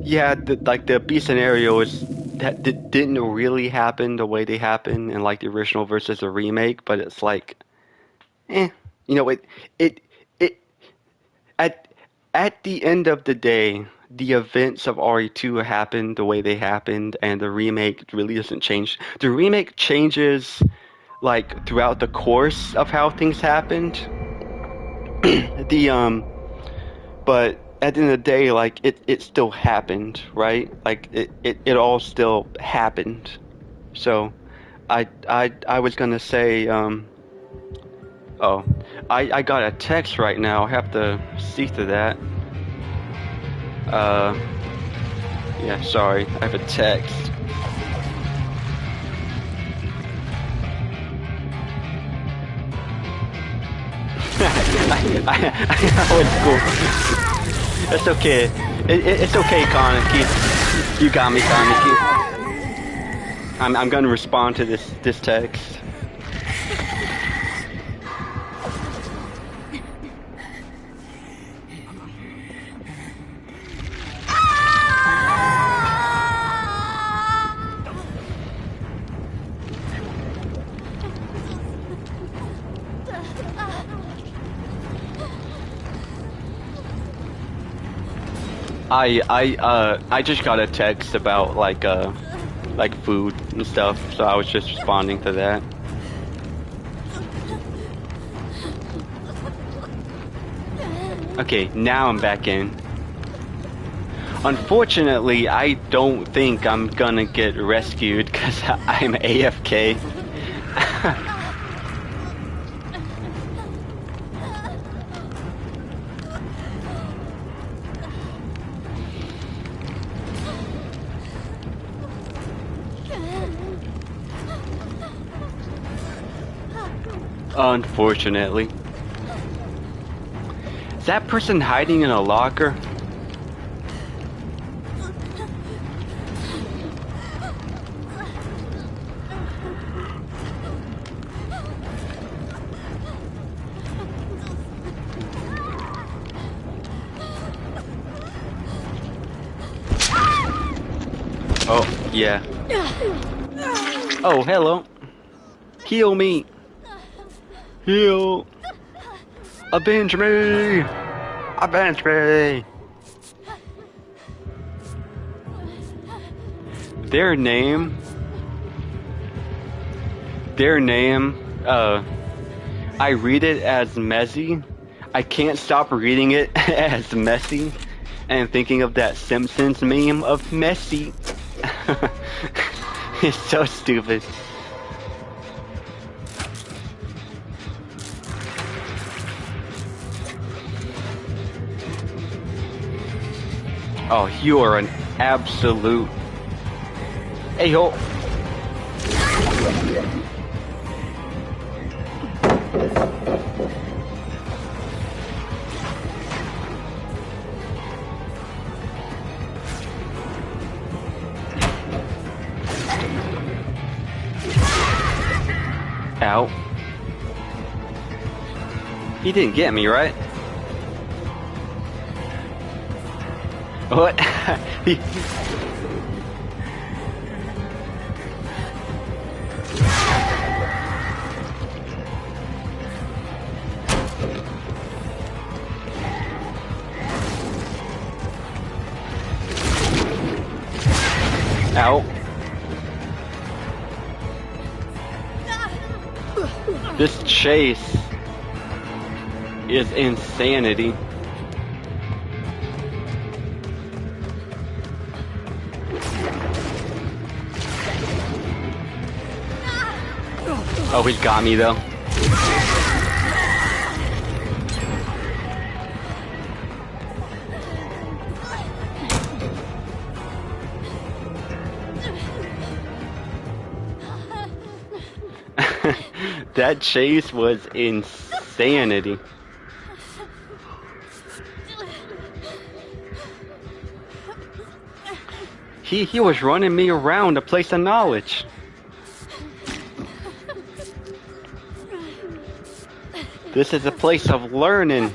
yeah, the B scenarios that didn't really happen the way they happened in like the original versus the remake, but it's like, you know, it at at the end of the day, the events of RE2 happened the way they happened, and the remake really doesn't change. The remake changes like throughout the course of how things happened. But at the end of the day, like it still happened, right? Like it all still happened. So I was gonna say oh, I got a text right now. I have to see to that. Yeah, sorry. I have a text. I went to school. It's okay. It's okay, Kaneki. You got me, Kaneki. I'm gonna respond to this text. I just got a text about like food and stuff, so I was just responding to that. Okay, now I'm back in. Unfortunately, I don't think I'm gonna get rescued because I'm AFK. Unfortunately. Is that person hiding in a locker? Oh, yeah. Oh, hello. Heal me. Heal. Avenge me. Avenge me. Their name, I read it as Messi. I can't stop reading it as Messi and thinking of that Simpsons meme of Messi. It's so stupid. Oh, you are an absolute a-hole. Ow. He didn't get me, right? What? Ow. This chase is insanity. Oh, he got me though. That chase was insanity. He was running me around a place of knowledge. This is a place of learning,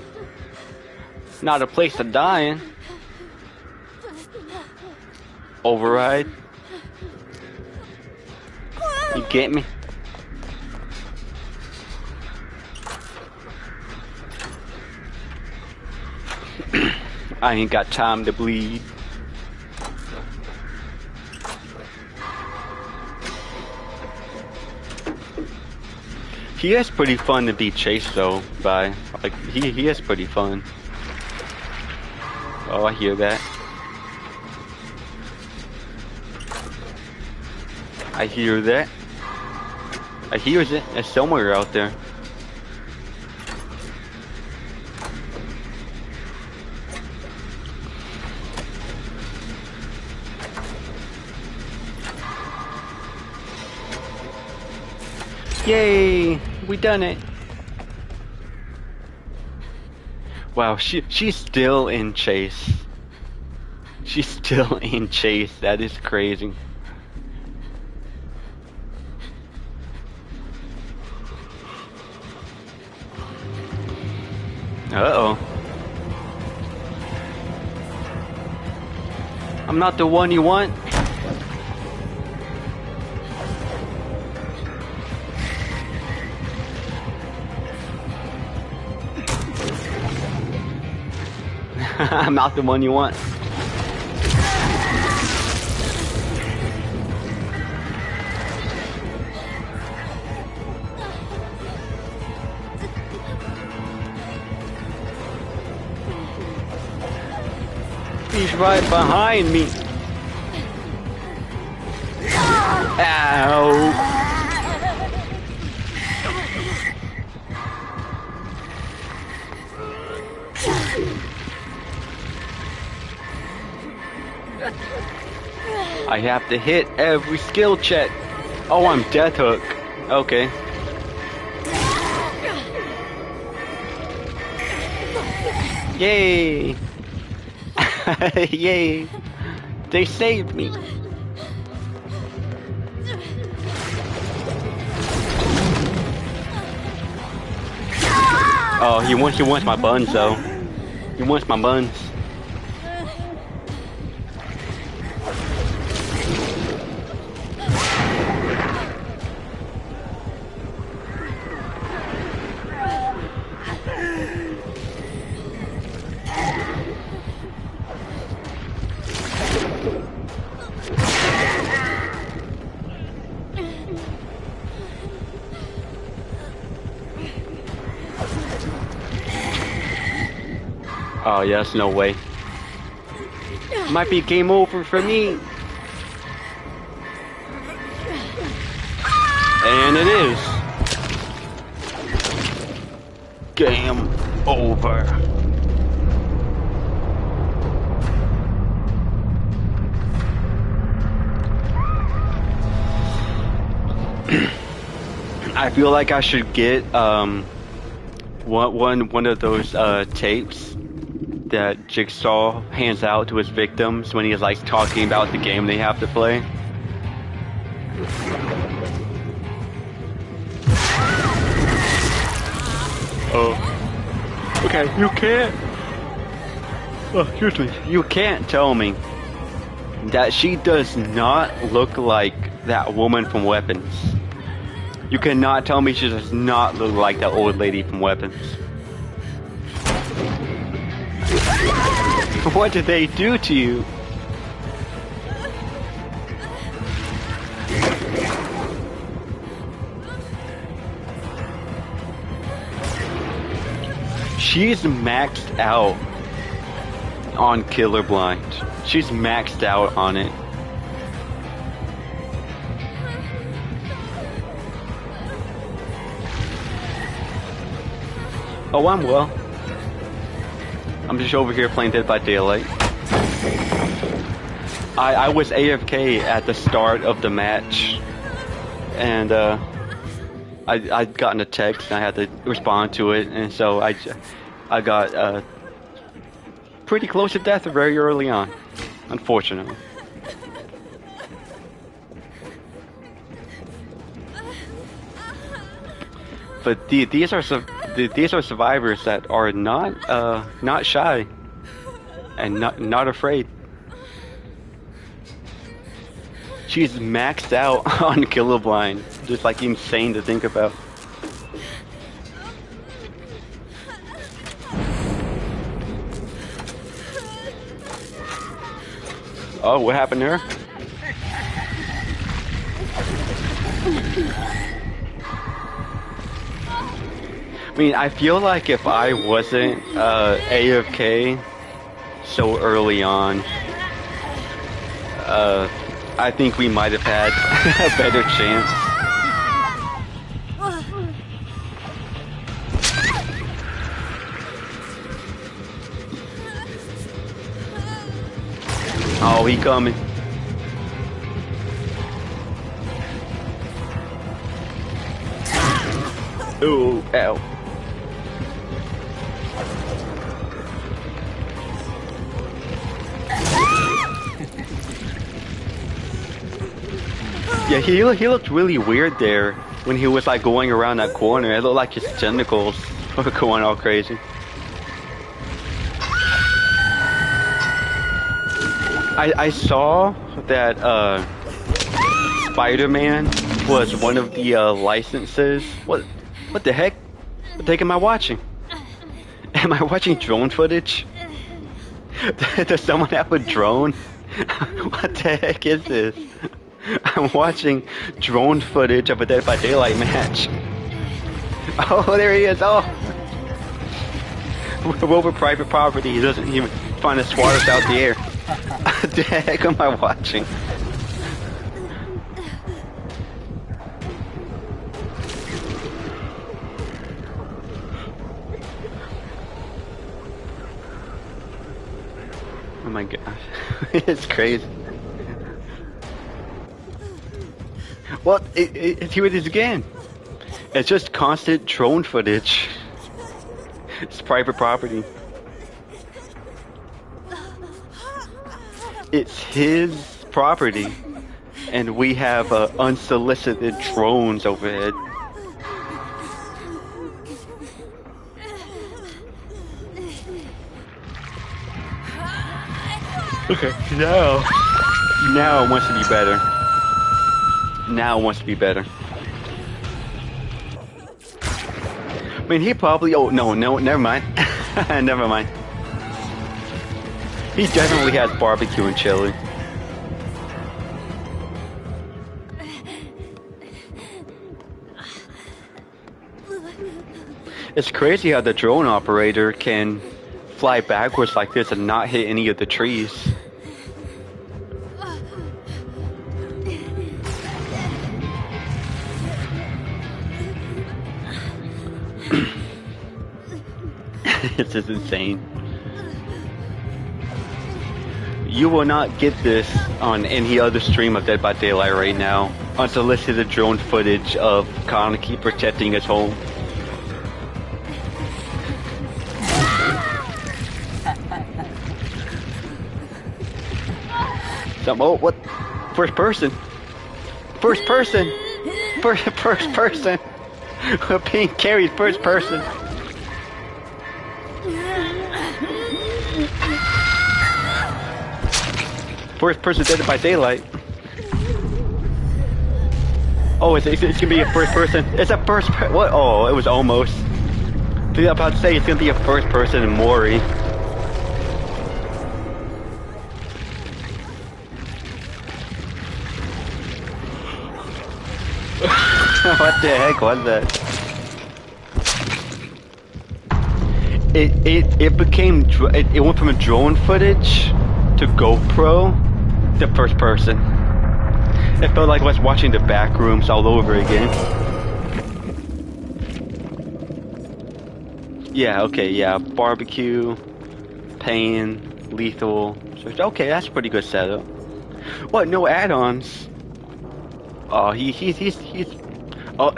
not a place of dying. Override. You get me? I ain't got time to bleed. He is pretty fun to be chased though by. Like he is pretty fun. Oh, I hear that. I hear that. I hear it. It's somewhere out there. Yay! We done it. Wow, she's still in chase. She's still in chase. That is crazy. Uh-oh. I'm not the one you want. I'm not the one you want. He's right behind me. Ow. I have to hit every skill check. Oh, I'm death hook. Okay. Yay! Yay! They saved me. Oh, he wants my buns though. He wants my buns. Oh yes, no way. Might be game over for me. And it is. Game over. I feel like I should get one of those tapes that Jigsaw hands out to his victims when he's like talking about the game they have to play. Oh. Okay, you can't. Oh, excuse me. You can't tell me that she does not look like that woman from Weapons. You cannot tell me she does not look like that old lady from Weapons. What did they do to you? She's maxed out on Killer Blind. She's maxed out on it. Oh, I'm well. I'm just over here playing Dead by Daylight. I was AFK at the start of the match, and I'd gotten a text and I had to respond to it, and so I got pretty close to death very early on, unfortunately. But these are survivors that are not shy and not afraid. She's maxed out on Killer Blind, just like insane to think about. Oh, what happened to her? I mean, I feel like if I wasn't AFK so early on, I think we might have had a better chance. Oh, he coming. Ooh, ow. Yeah, he looked really weird there when he was like going around that corner. It looked like his tentacles were going all crazy. I saw that Spider-Man was one of the licenses. What the heck? What the heck am I watching? Am I watching drone footage? Does someone have a drone? What the heck is this? I'm watching drone footage of a Dead by Daylight match. Oh, there he is. Oh, we're over private property. He doesn't even trying to swat us out the air. What the heck am I watching? Oh my gosh, it's crazy. Well, here it is again. It's just constant drone footage. It's private property. It's his property, and we have unsolicited drones overhead. Okay, now it wants to be better. Now it wants to be better. I mean, he probably. Oh no, never mind. Never mind. He definitely has barbecue and chili. It's crazy how the drone operator can fly backwards like this and not hit any of the trees. This is insane. You will not get this on any other stream of Dead by Daylight right now. Unsolicited drone footage of Kaneki protecting his home. Oh, what? First person. First person. First person. We're being carried first person. First person Dead by Daylight. Oh, it's gonna be a first person. It's a first. What? Oh, it was almost. I'm about to say it's gonna be a first person in Mori. What the heck was that? It became it went from a drone footage to GoPro to first person. It felt like I was watching the back rooms all over again. Yeah, okay, yeah. Barbecue, pain, lethal. Okay, that's a pretty good setup. What? No add-ons? Oh, he's oh,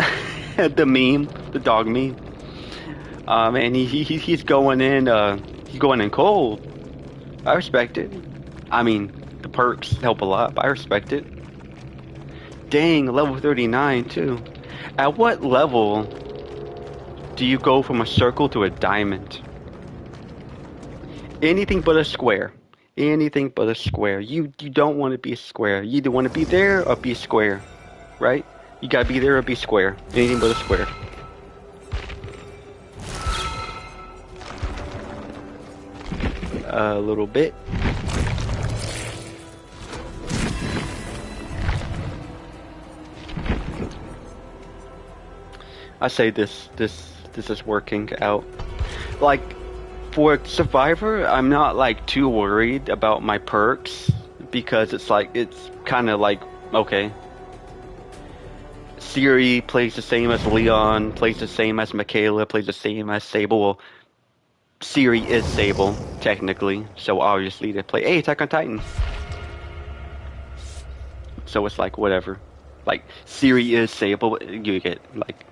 the meme, the dog meme. Man, he's going in. He's going in cold. I respect it. I mean, the perks help a lot, but I respect it. Dang, level 39 too. At what level do you go from a circle to a diamond? Anything but a square. Anything but a square. You don't want to be a square. You either want to be there or be square, right? You gotta be there or be square. Anything but a square. A little bit. I say this is working out. Like, for Survivor, I'm not like too worried about my perks because it's kind of like, okay. Siri plays the same as Leon, plays the same as Michaela, plays the same as Sable. Well, Siri is Sable, technically, so obviously they play, hey, Attack on Titan. So it's like, whatever. Like, Siri is Sable, you get, like,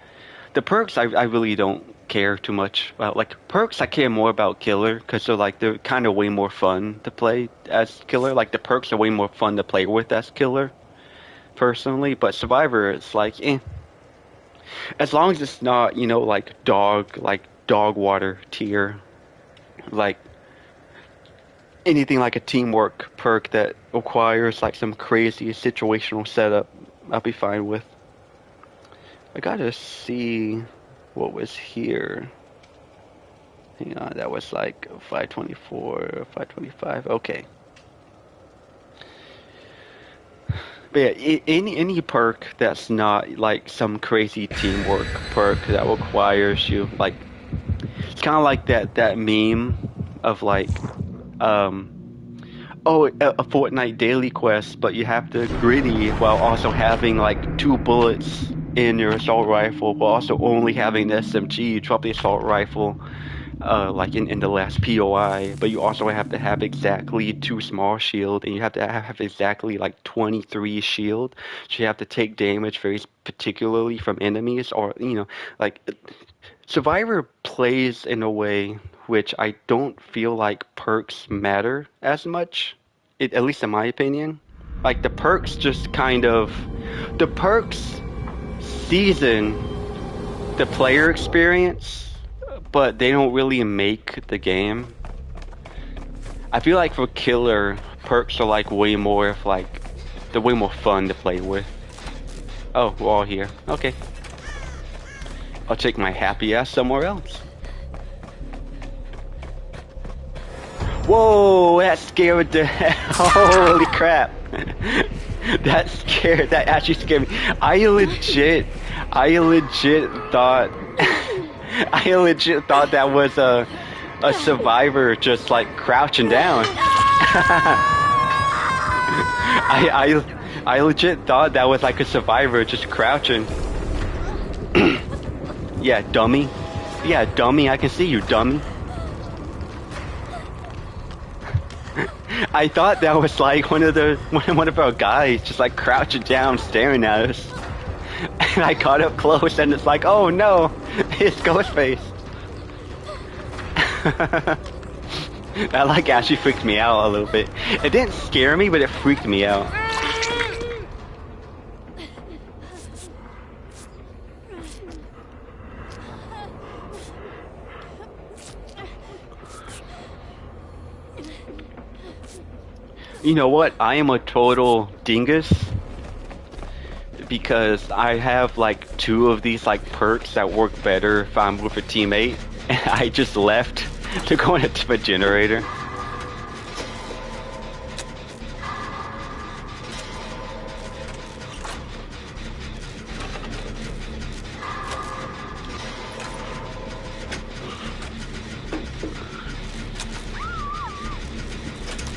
the perks I really don't care too much about. Like, perks I care more about Killer, because they're kind of way more fun to play as Killer. Like, the perks are way more fun to play with as Killer, personally. But Survivor, it's like, eh. As long as it's not, like dog water tier. Like, anything like a teamwork perk that requires like some crazy situational setup, I'll be fine with. I gotta see what was here. Hang on, that was like 524, 525. Okay. But yeah, any perk that's not like some crazy teamwork perk that requires you, like, it's kind of like that meme of like, oh, a Fortnite daily quest, but you have to greedy while also having like 2 bullets in your assault rifle, while also only having the SMG. You drop the assault rifle, like in the last POI, but you also have to have exactly 2 small shield, and you have to have exactly like 23 shield. So you have to take damage very particularly from enemies, or like Survivor plays in a way which I don't feel like perks matter as much. at least in my opinion. Like the perks just kind of, the perks season the player experience, but they don't really make the game. I feel like for Killer, perks are like way more of like, they're way more fun to play with. Oh, we're all here. Okay. I'll take my happy ass somewhere else. Whoa, that scared the holy crap. That actually scared me. I legit thought that was a survivor just like crouching down. I legit thought that was like a survivor just crouching. Yeah, dummy. Yeah, dummy, I can see you, dummy. I thought that was like one of our guys just like crouching down staring at us. And I got up close and it's like, oh no, it's Ghostface. That like actually freaked me out a little bit. It didn't scare me, but it freaked me out. You know what? I am a total dingus because I have like 2 of these like perks that work better if I'm with a teammate, and I just left to go into a generator.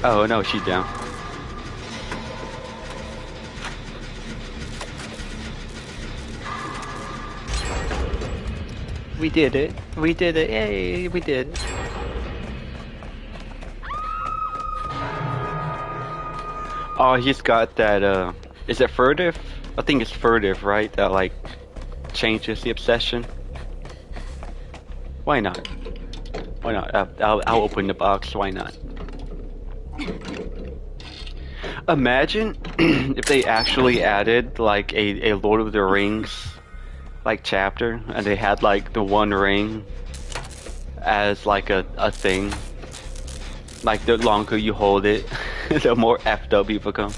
Oh no, she's down. We did it. We did it. Yay, we did. Oh, he's got that, is it furtive? I think it's furtive, right? That, like, changes the obsession. Why not? Why not? I'll open the box. Why not? Imagine if they actually added, like, a Lord of the Rings like chapter, and they had like the one ring as like a thing. Like the longer you hold it, the more effed up you become.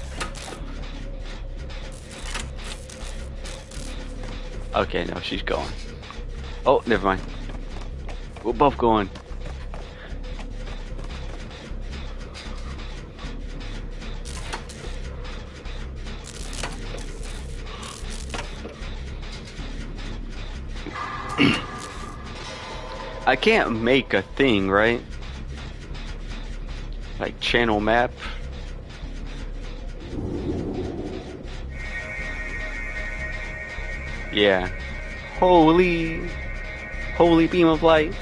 Okay, no, she's going. Oh, never mind. We're both going. I can't make a thing, right? Like channel map. Yeah. Holy beam of light.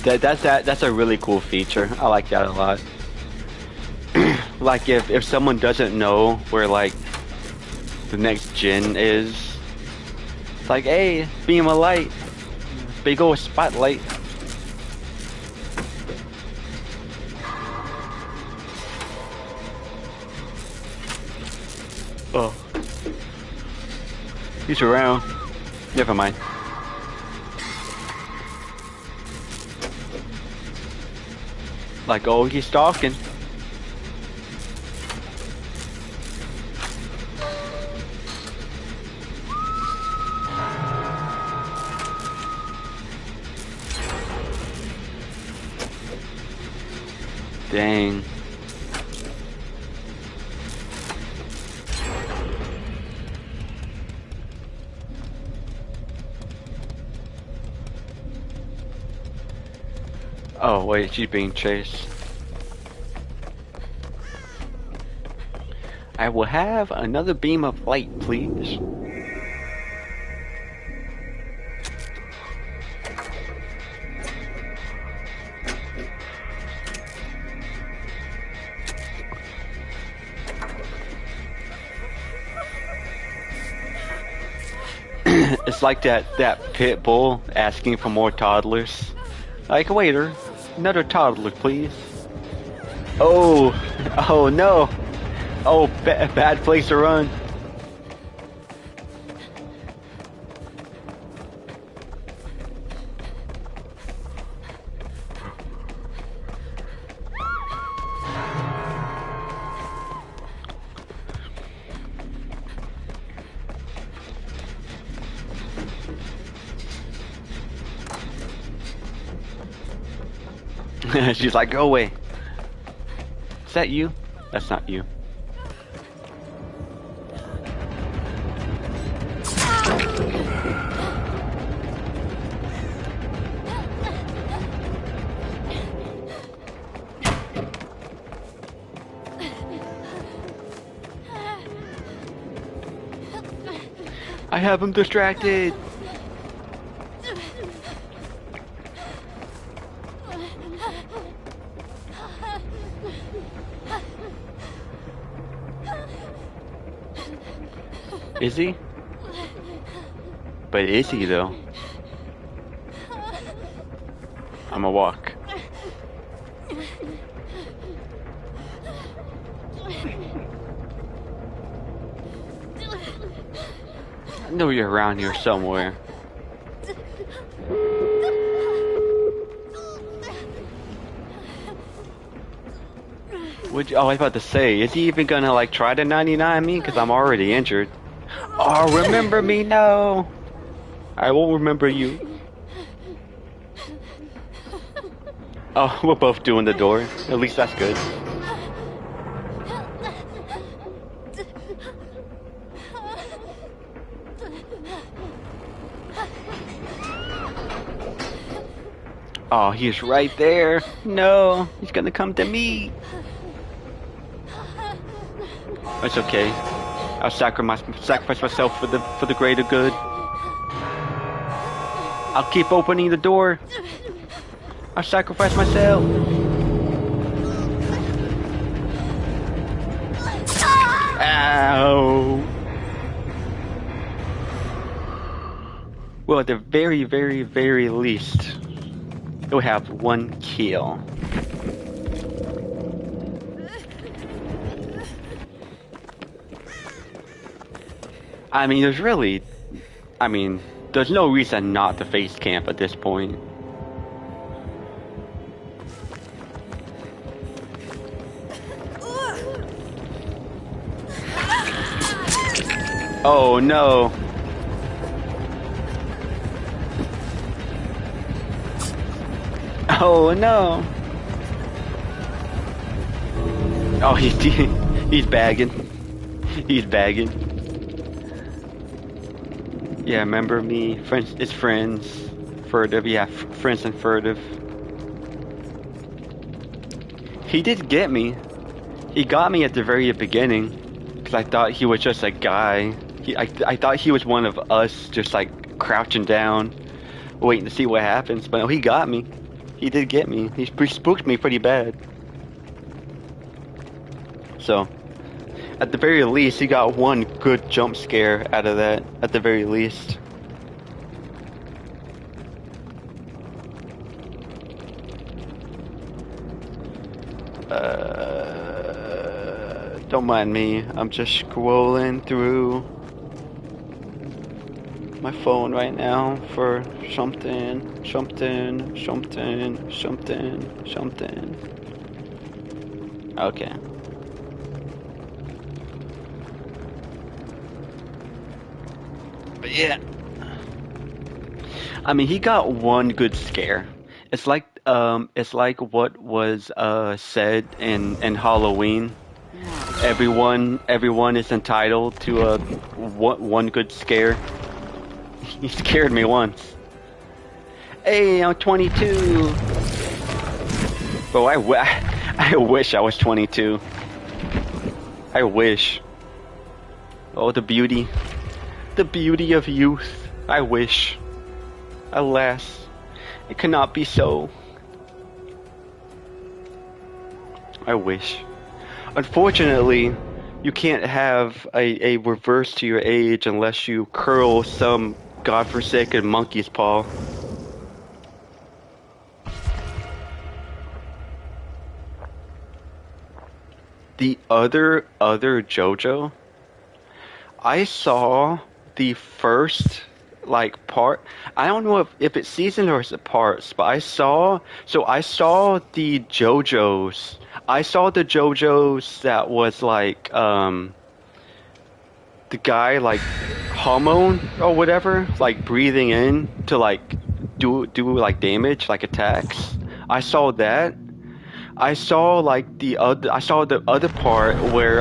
That's a really cool feature. I like that a lot. Like if someone doesn't know where like the next gen is, it's like, hey, beam of light, big old spotlight. Oh, he's around. Never mind. Like, oh, he's stalking. Dang. Oh wait, she's being chased. I will have another beam of light, please. It's like that pit bull asking for more toddlers. Like, waiter, another toddler, please. Oh, oh no. Oh, bad place to run. She's like, go away. Is that you? That's not you. I have him distracted. Is he? But is he though? I'ma walk. I know you're around here somewhere. Oh, I was about to say, is he even gonna like try to 99 me? Cause I'm already injured. Oh, remember me? No. I won't remember you. Oh, we're both doing the door. At least that's good. Oh, he's right there. No, he's gonna come to me. It's okay. I'll sacrifice myself for the greater good. I'll keep opening the door. I'll sacrifice myself. Ow. Well, at the very, very, very least, you'll have one kill. I mean, there's no reason not to face camp at this point. Oh no. Oh no. Oh, he's bagging. He's bagging. Yeah, remember me? Friends, it's friends. Furtive, yeah, friends and furtive. He did get me. He got me at the very beginning, because I thought he was just a guy. I thought he was one of us, just like crouching down, waiting to see what happens. But no, he got me. He did get me. He spooked me pretty bad. So, at the very least, he got one good jump scare out of that, at the very least. Don't mind me, I'm just scrolling through my phone right now for something. Okay. But yeah, I mean, he got one good scare. It's like what was said in Halloween. Everyone is entitled to a one good scare. He scared me once. Hey, I'm 22. Bro, I wish I was 22. I wish. Oh, the beauty of youth. I wish. Alas, it cannot be so. I wish. Unfortunately, you can't have a reverse to your age unless you curl some godforsaken monkey's paw. The other JoJo, I saw the first like part. I don't know if it's season or is it parts, but I saw the JoJos. I saw the JoJos that was like the guy like hormone or whatever, like breathing in to like do like damage, like attacks. I saw that. I saw the other part where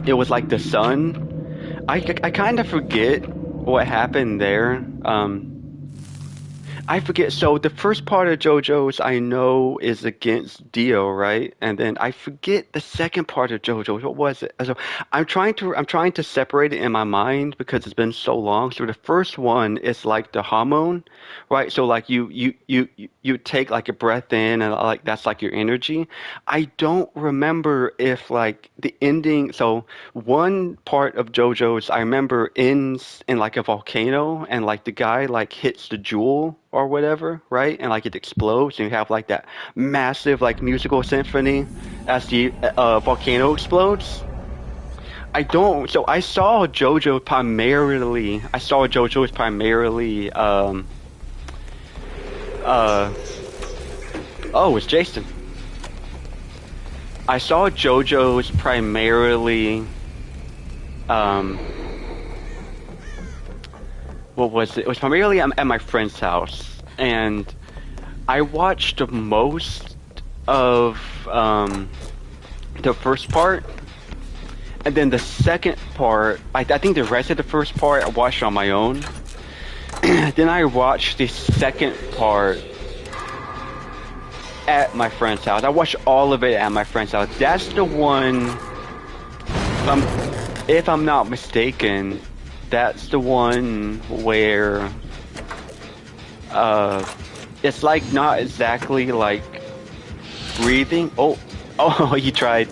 it was like the sun. I kind of forget what happened there. I forget. So the first part of JoJo's I know is against Dio, right? And then I forget the second part of JoJo's. What was it? So I'm trying to separate it in my mind because it's been so long. So the first one is like the hormone, right? So like you take like a breath in and like that's like your energy. I don't remember if like the ending. So one part of JoJo's I remember ends in like a volcano and like the guy like hits the jewel or whatever, right? And like it explodes and you have like that massive like musical symphony as the volcano explodes. I don't. So I saw JoJo's primarily. Uh. Oh, it's Jason. I saw JoJo's primarily. Um. What was it? It was primarily at my friend's house, and I watched most of the first part, and then the second part. I think the rest of the first part I watched on my own. Then I watched the second part at my friend's house. I watched all of it at my friend's house. That's the one. If I'm not mistaken. That's the one where it's like not exactly like breathing. Oh, you tried.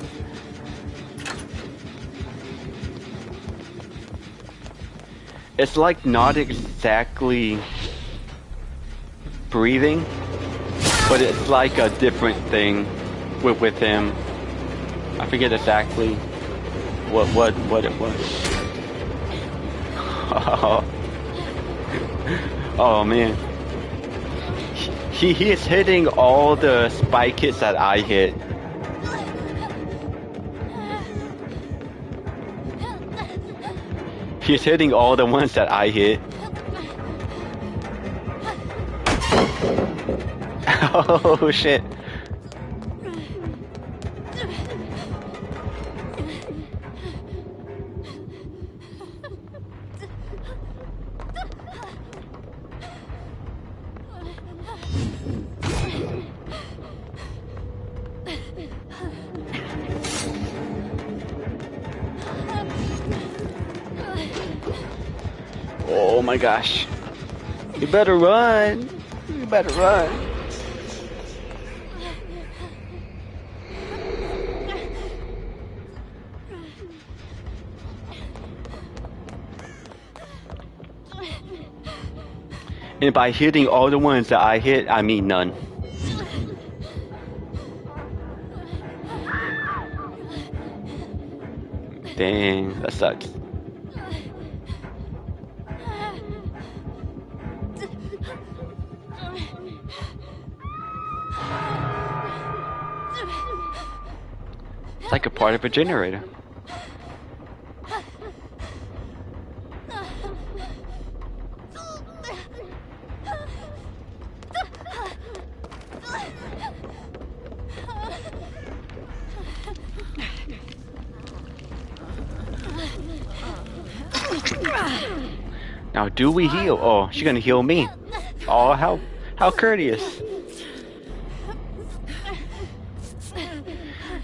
It's like not exactly breathing, but it's like a different thing with him. I forget exactly what it was. Oh man. He is hitting all the spike hits that I hit. He's hitting all the ones that I hit. Oh shit. Oh my gosh. You better run. You better run. And by hitting all the ones that I hit, I mean none. Dang, that sucks. It's like a part of a generator. Now, do we heal? Oh, she's gonna heal me. Oh, how courteous.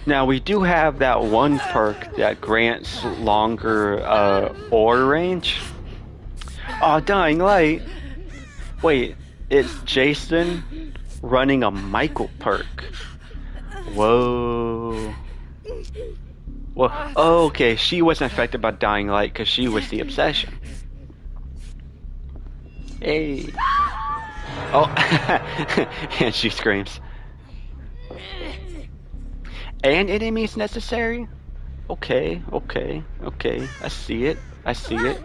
Now, we do have that one perk that grants longer aura range. Oh, Dying Light. Wait, it's Jason running a Michael perk. Whoa. Well, oh, okay, she wasn't affected by Dying Light because she was the obsession. Hey. Oh. And she screams. And enemies necessary? Okay, okay, okay. I see it. I see it.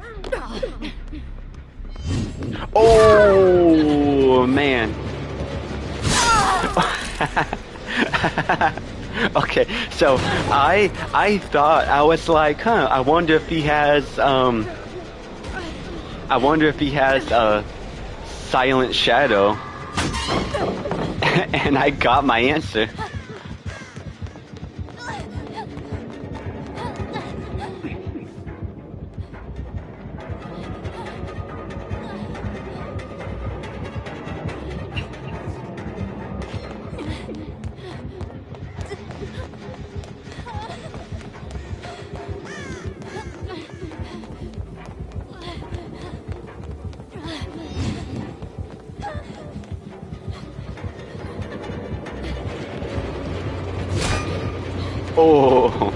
Oh, man. Okay, so I thought I was like, huh, I wonder if he has a silent shadow. And I got my answer. Oh.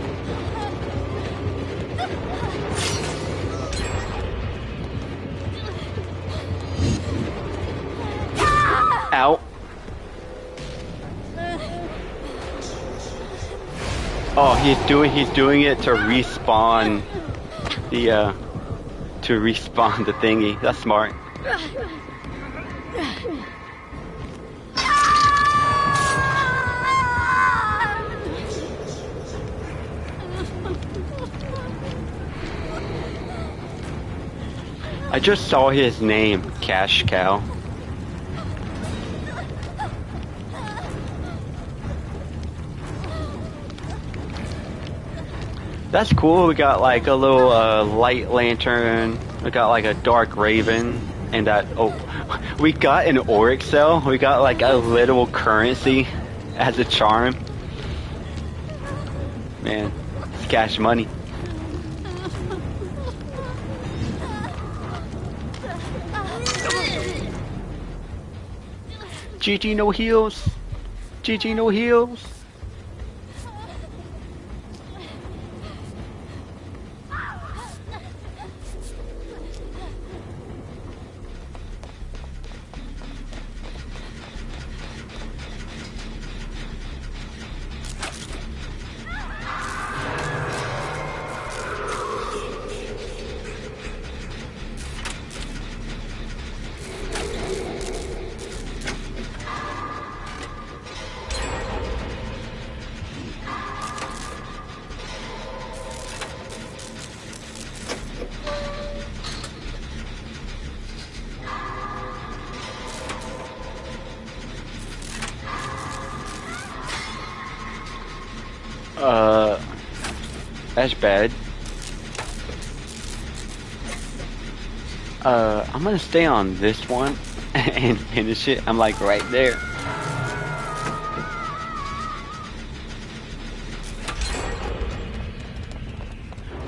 Ow. Oh, he's doing it to respawn the thingy. That's smart. I just saw his name, Cash Cow. That's cool. We got like a little light lantern. We got like a dark raven, and that. Oh, we got an auric cell. We got like a little currency as a charm. Man, it's cash money. GG no heals. GG no heals. That's bad. I'm gonna stay on this one and finish it. I'm like right there.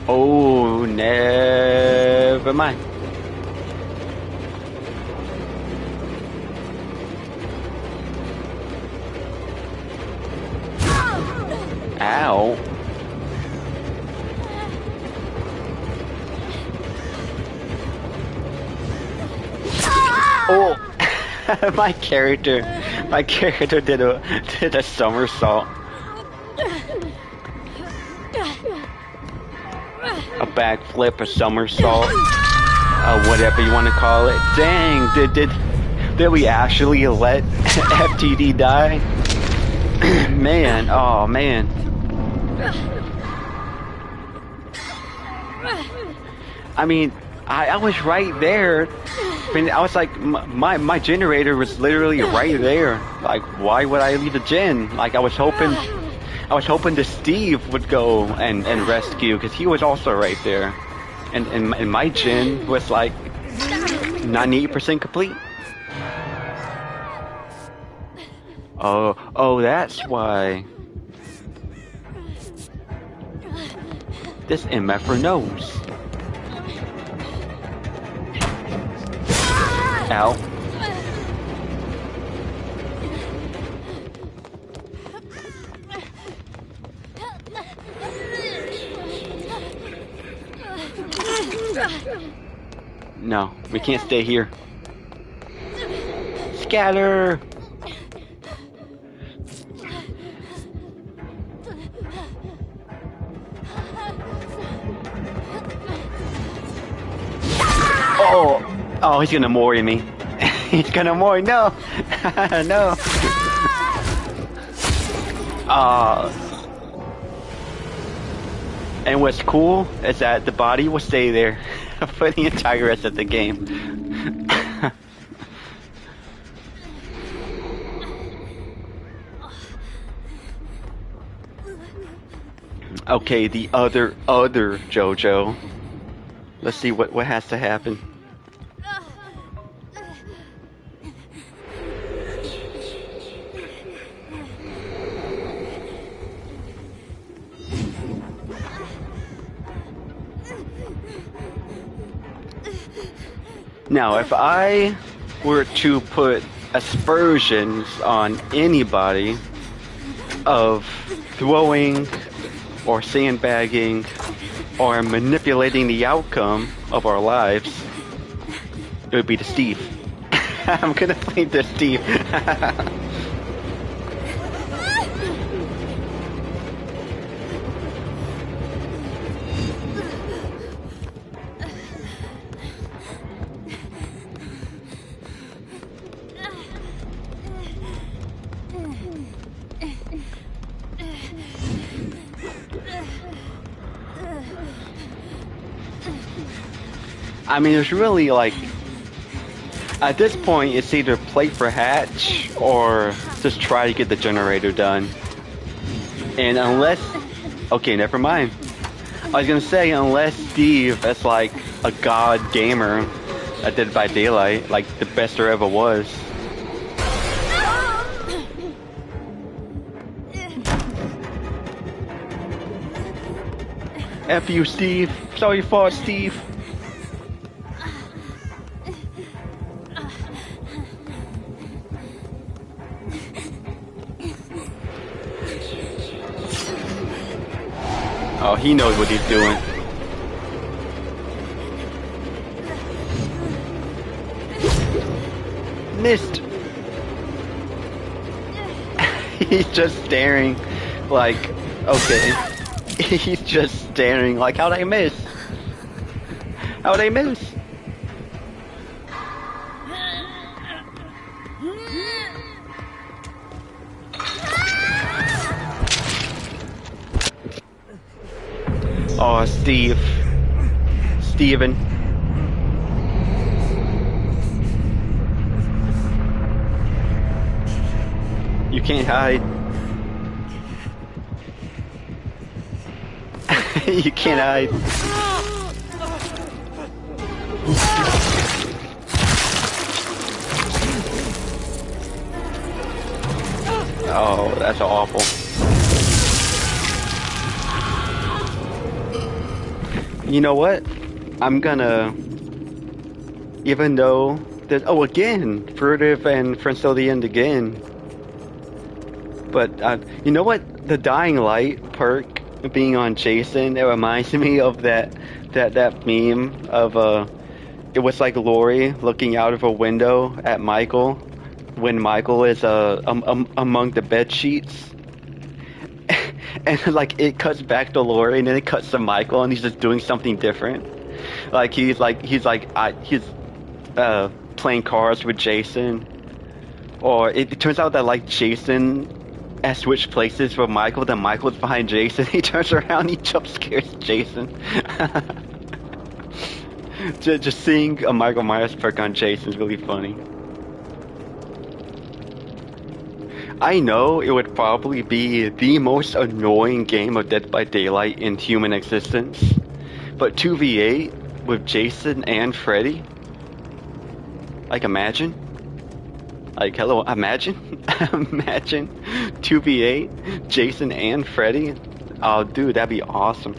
Oh, never mind. Ow. Oh, my character did a somersault. A backflip, a somersault, whatever you want to call it. Dang, did we actually let FTD die? Man, oh man. I mean, I was right there. I mean, I was like, my generator was literally right there. Like, why would I leave the gen? Like, I was hoping the Steve would go and rescue, because he was also right there. And my gen was like 98% complete. Oh, that's why. This MFer knows. Ow. No, we can't stay here. Scatter! Oh! Oh, he's gonna mori me. He's gonna mori. No! No! And what's cool is that the body will stay there for the entire rest of the game. Okay, the other JoJo. Let's see what has to happen. Now, if I were to put aspersions on anybody of throwing or sandbagging or manipulating the outcome of our lives, it would be to Steve. I'm gonna blame the Steve. I mean, it's really like, at this point, it's either play for hatch or just try to get the generator done. And unless, okay, never mind. I was gonna say, unless Steve is like a god gamer at Dead by Daylight, like the best there ever was. F you, Steve. Sorry for Steve. Oh, he knows what he's doing. Missed. He's just staring like, okay. He's just staring like, how'd I miss? How'd I miss? Oh, Steve. Steven. You can't hide. You can't hide. Oh, that's awful. You know what? I'm gonna, even though there's, oh, again, Furtive and Friends Till the End again. But you know what? The Dying Light perk being on Jason, it reminds me of that meme of it was like Lori looking out of a window at Michael when Michael is among the bed sheets. And like it cuts back to Lori, and then it cuts to Michael, and he's just doing something different. Like he's playing cards with Jason, or it turns out that like Jason has switched places with Michael. Then Michael's behind Jason. He turns around, he jump scares Jason. just seeing a Michael Myers perk on Jason is really funny. I know it would probably be the most annoying game of Dead by Daylight in human existence, but 2v8 with Jason and Freddy? Like, imagine? Like, hello, imagine? Imagine 2v8, Jason and Freddy? Oh, dude, that'd be awesome.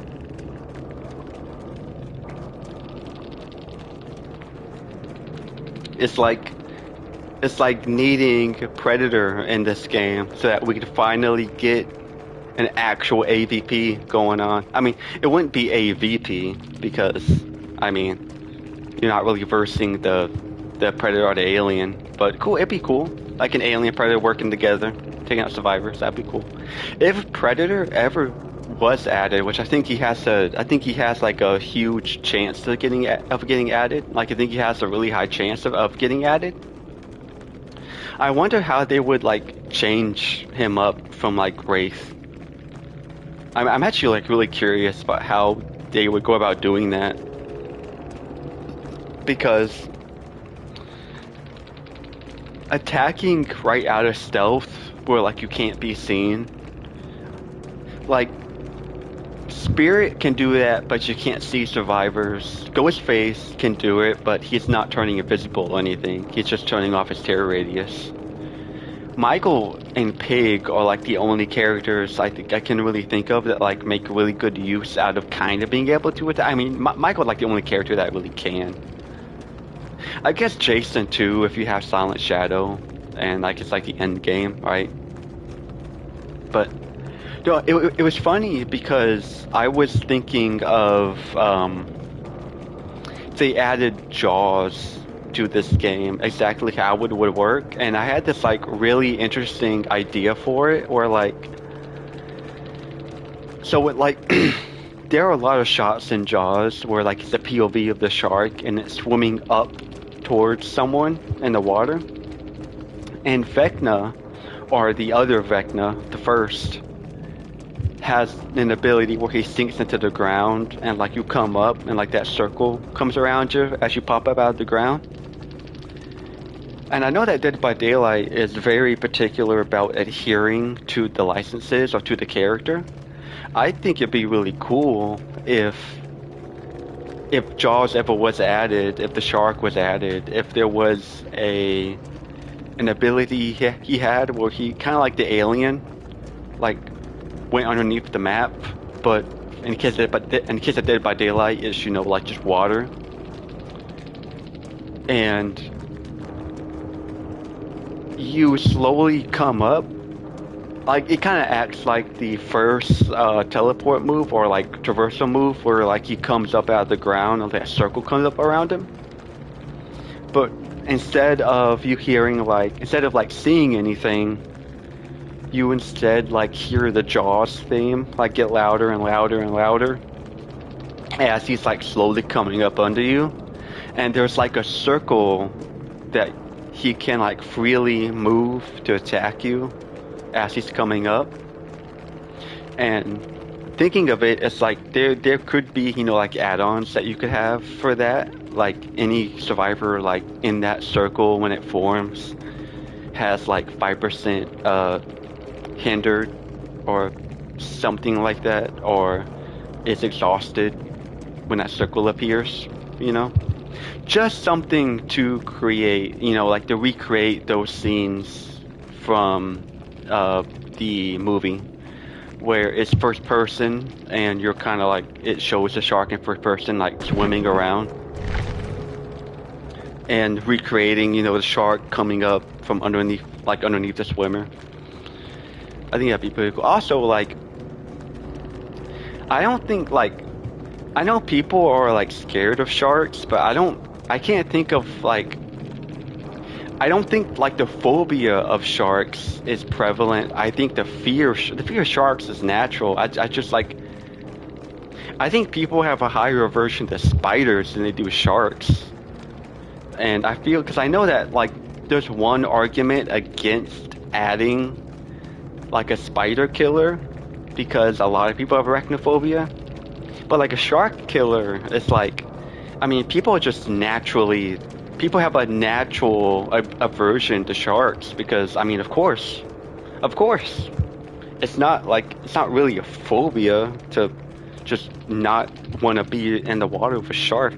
It's like needing Predator in this game so that we could finally get an actual AVP going on. I mean, it wouldn't be AVP because, I mean, you're not really versing the the predator or the alien. But cool, it'd be cool. Like an alien predator working together, taking out survivors. That'd be cool. If Predator ever was added, which I think he has like a huge chance of getting added. Like I think he has a really high chance of getting added. I wonder how they would like change him up from like Wraith. I'm actually like really curious about how they would go about doing that, because attacking right out of stealth where like you can't be seen, like Spirit can do that, but you can't see survivors. Ghostface can do it, but he's not turning invisible or anything. He's just turning off his terror radius. Michael and Pig are like the only characters I think I can really think of that like make really good use out of kind of being able to attack. I mean, Michael's like the only character that really can. I guess Jason too, if you have Silent Shadow, and like it's like the end game, right? But no, it was funny because I was thinking of they added Jaws to this game, exactly how it would work, and I had this like really interesting idea for it, where like, so it like there are a lot of shots in Jaws where like it's a POV of the shark and it's swimming up towards someone in the water, and Vecna, or the other Vecna, the first, has an ability where he sinks into the ground and like you come up and like that circle comes around you as you pop up out of the ground. And I know that Dead by Daylight is very particular about adhering to the licenses or to the character. I think it'd be really cool if Jaws ever was added, if the shark was added, if there was an ability he had where he kind of like the alien, like went underneath the map, but in case of Dead by Daylight is, you know, like just water, and you slowly come up. Like it kind of acts like the first teleport move or like traversal move, where like he comes up out of the ground and that circle comes up around him. But instead of like seeing anything, you instead like hear the Jaws theme like get louder and louder and louder as he's like slowly coming up under you, and there's like a circle that he can like freely move to attack you as he's coming up. And thinking of it, it's like there could be, you know, like add-ons that you could have for that, like any survivor like in that circle when it forms has like 5% hindered or something like that, or is exhausted when that circle appears, you know? Just something to create, you know, like to recreate those scenes from the movie where it's first person and you're kind of like, it shows the shark in first person like swimming around, and recreating, you know, the shark coming up from underneath the swimmer. I think that'd be pretty cool. Also, like, I don't think, like, I know people are like scared of sharks, but I can't think of like, I don't think like the phobia of sharks is prevalent. I think the fear of sharks is natural. I just like, I think people have a higher aversion to spiders than they do sharks. And I feel, because I know that like there's one argument against adding like a spider killer, because a lot of people have arachnophobia. But like a shark killer, it's like, I mean, people have a natural aversion to sharks, because, I mean, of course, it's not really a phobia to just not want to be in the water with a shark.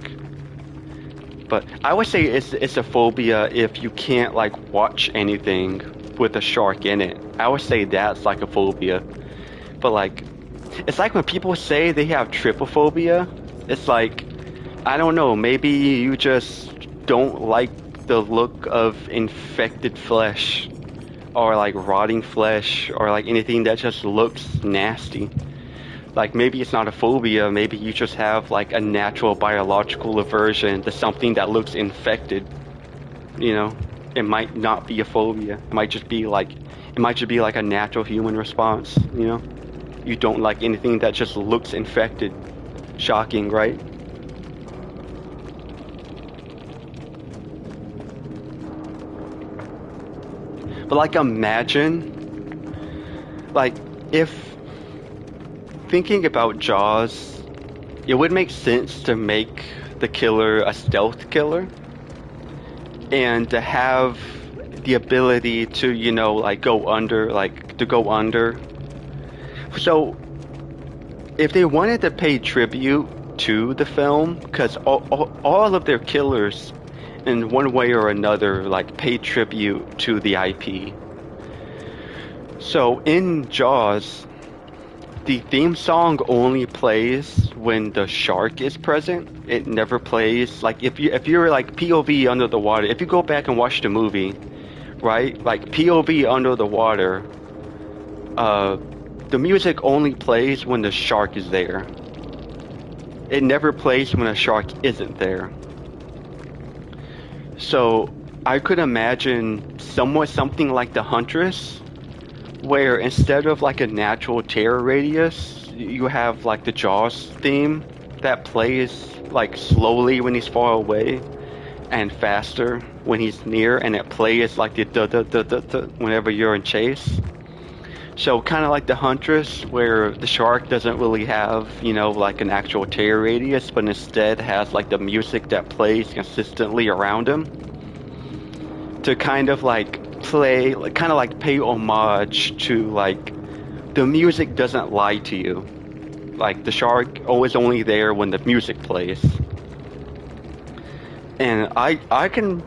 But I would say it's a phobia if you can't like watch anything with a shark in it. I would say that's like a phobia. But like, it's like when people say they have trypophobia, it's like, I don't know, maybe you just don't like the look of infected flesh, or like rotting flesh, or like anything that just looks nasty. Like maybe it's not a phobia, maybe you just have like a natural biological aversion to something that looks infected. You know, it might not be a phobia. It might just be like a natural human response. You know, you don't like anything that just looks infected. Shocking, right? But like, imagine, like, if thinking about Jaws, it would make sense to make the killer a stealth killer and to have the ability to, like go under, like to go under. So if they wanted to pay tribute to the film, because all of their killers, in one way or another, like pay tribute to the IP. So in Jaws, the theme song only plays when the shark is present. It never plays like if you're like POV under the water. If you go back and watch the movie, right? Like POV under the water, uh, the music only plays when the shark is there. It never plays when a shark isn't there. So I could imagine something like The Huntress, where instead of like a natural terror radius, you have like the Jaws theme that plays like slowly when he's far away and faster when he's near, and it plays like the da da da da da whenever you're in chase. So kind of like The Huntress, where the shark doesn't really have, like an actual terror radius, but instead has like the music that plays consistently around him to kind of like play, like kind of like pay homage to like the music doesn't lie to you. Like the shark always only there when the music plays. And I can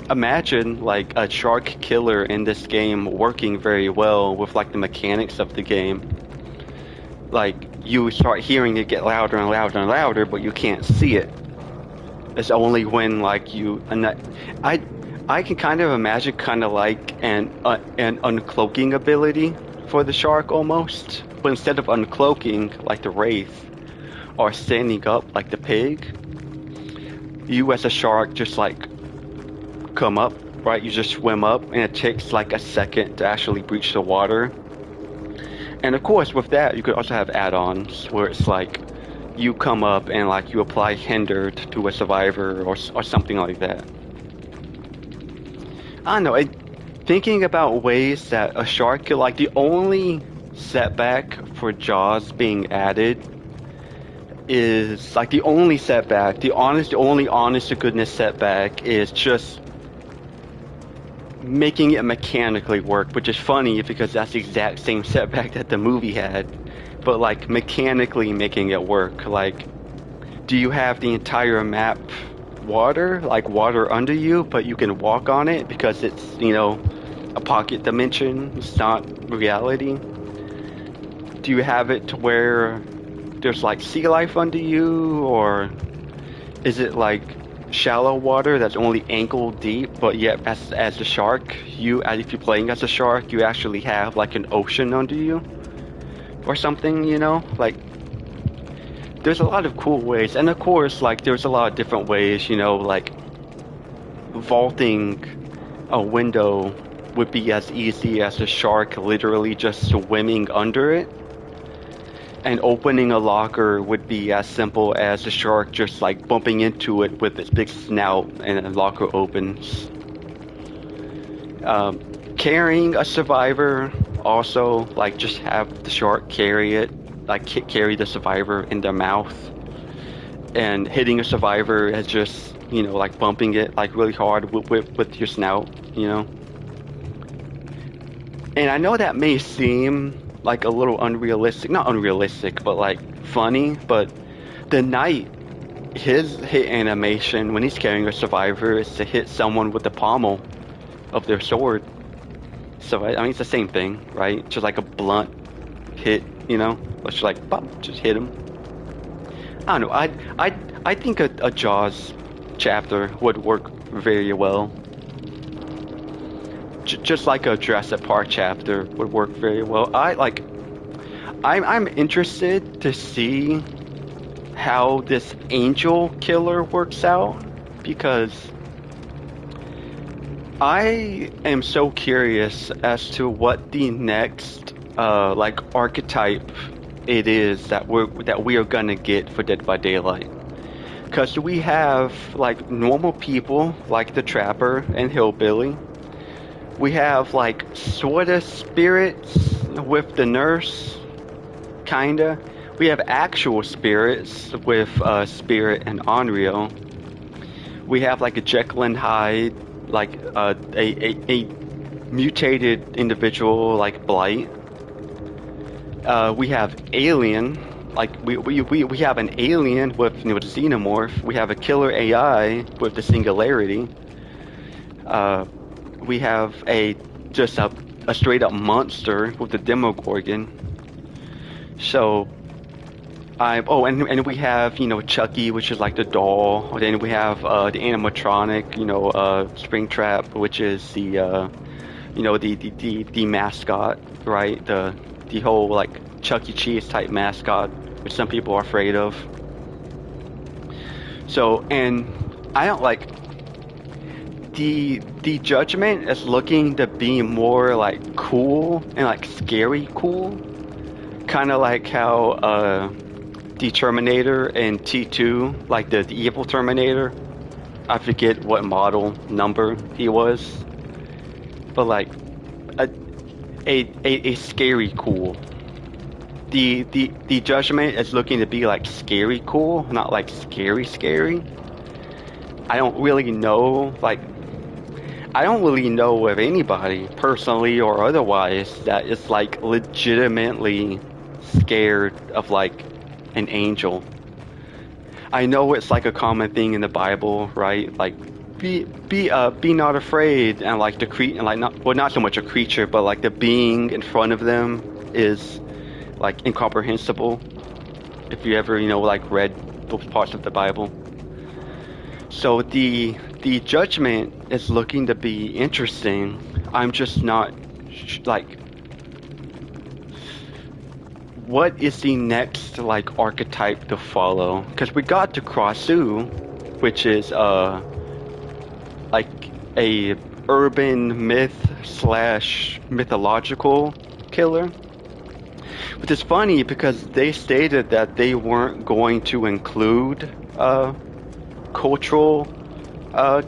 imagine like a shark killer in this game working very well with like the mechanics of the game. Like you start hearing it get louder and louder and louder, but you can't see it. It's only when like you and I can kind of imagine kind of like an uncloaking ability for the shark almost, but instead of uncloaking like the wraith or standing up like the pig, you as a shark just like come up, right? You just swim up, and it takes like a second to actually breach the water. And of course, with that, you could also have add-ons where it's like you come up and like you apply hindered to a survivor or something like that. I don't know. Thinking about ways that a shark could, like, the only setback for Jaws being added is like the only setback, the only honest to goodness setback is just making it mechanically work, which is funny because that's the exact same setback that the movie had. But like mechanically making it work, like, do you have the entire map water, like water under you, but you can walk on it because it's, a pocket dimension, it's not reality? Do you have it to where there's like sea life under you, or is it like shallow water that's only ankle deep, but yet as a shark, if you're playing as a shark, you actually have like an ocean under you or something, like there's a lot of cool ways. And of course, like there's a lot of different ways, like vaulting a window would be as easy as a shark literally just swimming under it. And opening a locker would be as simple as the shark just like bumping into it with its big snout and the locker opens. Carrying a survivor also, like just have the shark carry it, like carry the survivor in their mouth. And hitting a survivor as just, like bumping it like really hard with your snout, And I know that may seem like a little unrealistic, not unrealistic, but like funny, but the knight, his hit animation when he's carrying a survivor is to hit someone with the pommel of their sword. So I mean, it's the same thing, right? Just like a blunt hit, let's just like bop, just hit him. I don't know. I think a Jaws chapter would work very well. Just like a Jurassic Park chapter would work very well. I'm interested to see how this angel killer works out, because I am so curious as to what the next like archetype it is that we are gonna get for Dead by Daylight. Because we have like normal people like the Trapper and Hillbilly. We have like sorta spirits with the nurse, kinda. We have actual spirits with Spirit and Onryo. We have like a Jekyll and Hyde, like a mutated individual like Blight. We have Alien, like we have an alien with the Xenomorph. We have a killer AI with the Singularity. We have just a straight up monster with the Demogorgon. So and we have Chucky, which is like the doll. Then we have the animatronic, Springtrap, which is the mascot, right? The whole like Chuck E. Cheese type mascot, which some people are afraid of. So, and I don't like the Judgment is looking to be more like cool and like scary cool, kind of like how the Terminator in T2, like the evil Terminator. I forget what model number he was, but like a scary cool. The Judgment is looking to be like scary cool, not like scary. I don't really know of anybody personally or otherwise that is like legitimately scared of like an angel. I know it's like a common thing in the Bible, right? Like be not afraid, and like not so much a creature, but like the being in front of them is like incomprehensible. If you ever like read those parts of the Bible. So the Judgment is looking to be interesting. I'm just not like, what is the next like archetype to follow? Because we got to Krasue, which is like a urban myth slash mythological killer. Which is funny because they stated that they weren't going to include cultural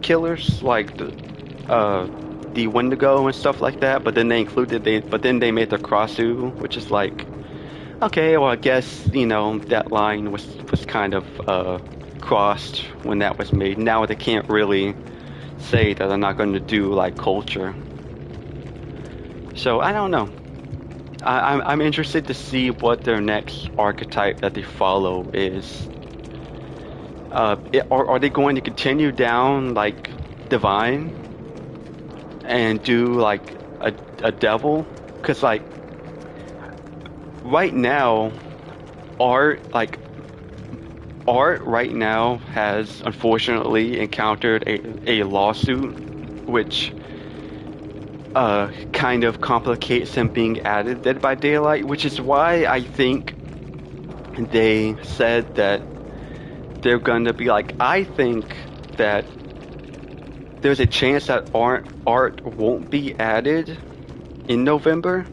killers like the Wendigo and stuff like that, but then they made the Krasue, which is like, okay, well I guess that line was kind of crossed when that was made. Now they can't really say that they're not going to do like culture. So I don't know. I'm interested to see what their next archetype that they follow is. Are they going to continue down like divine and do like a devil? Because like right now, art right now has unfortunately encountered a lawsuit, which kind of complicates him being added Dead by Daylight, which is why I think they said that they're going to be like, I think that there's a chance that art won't be added in November,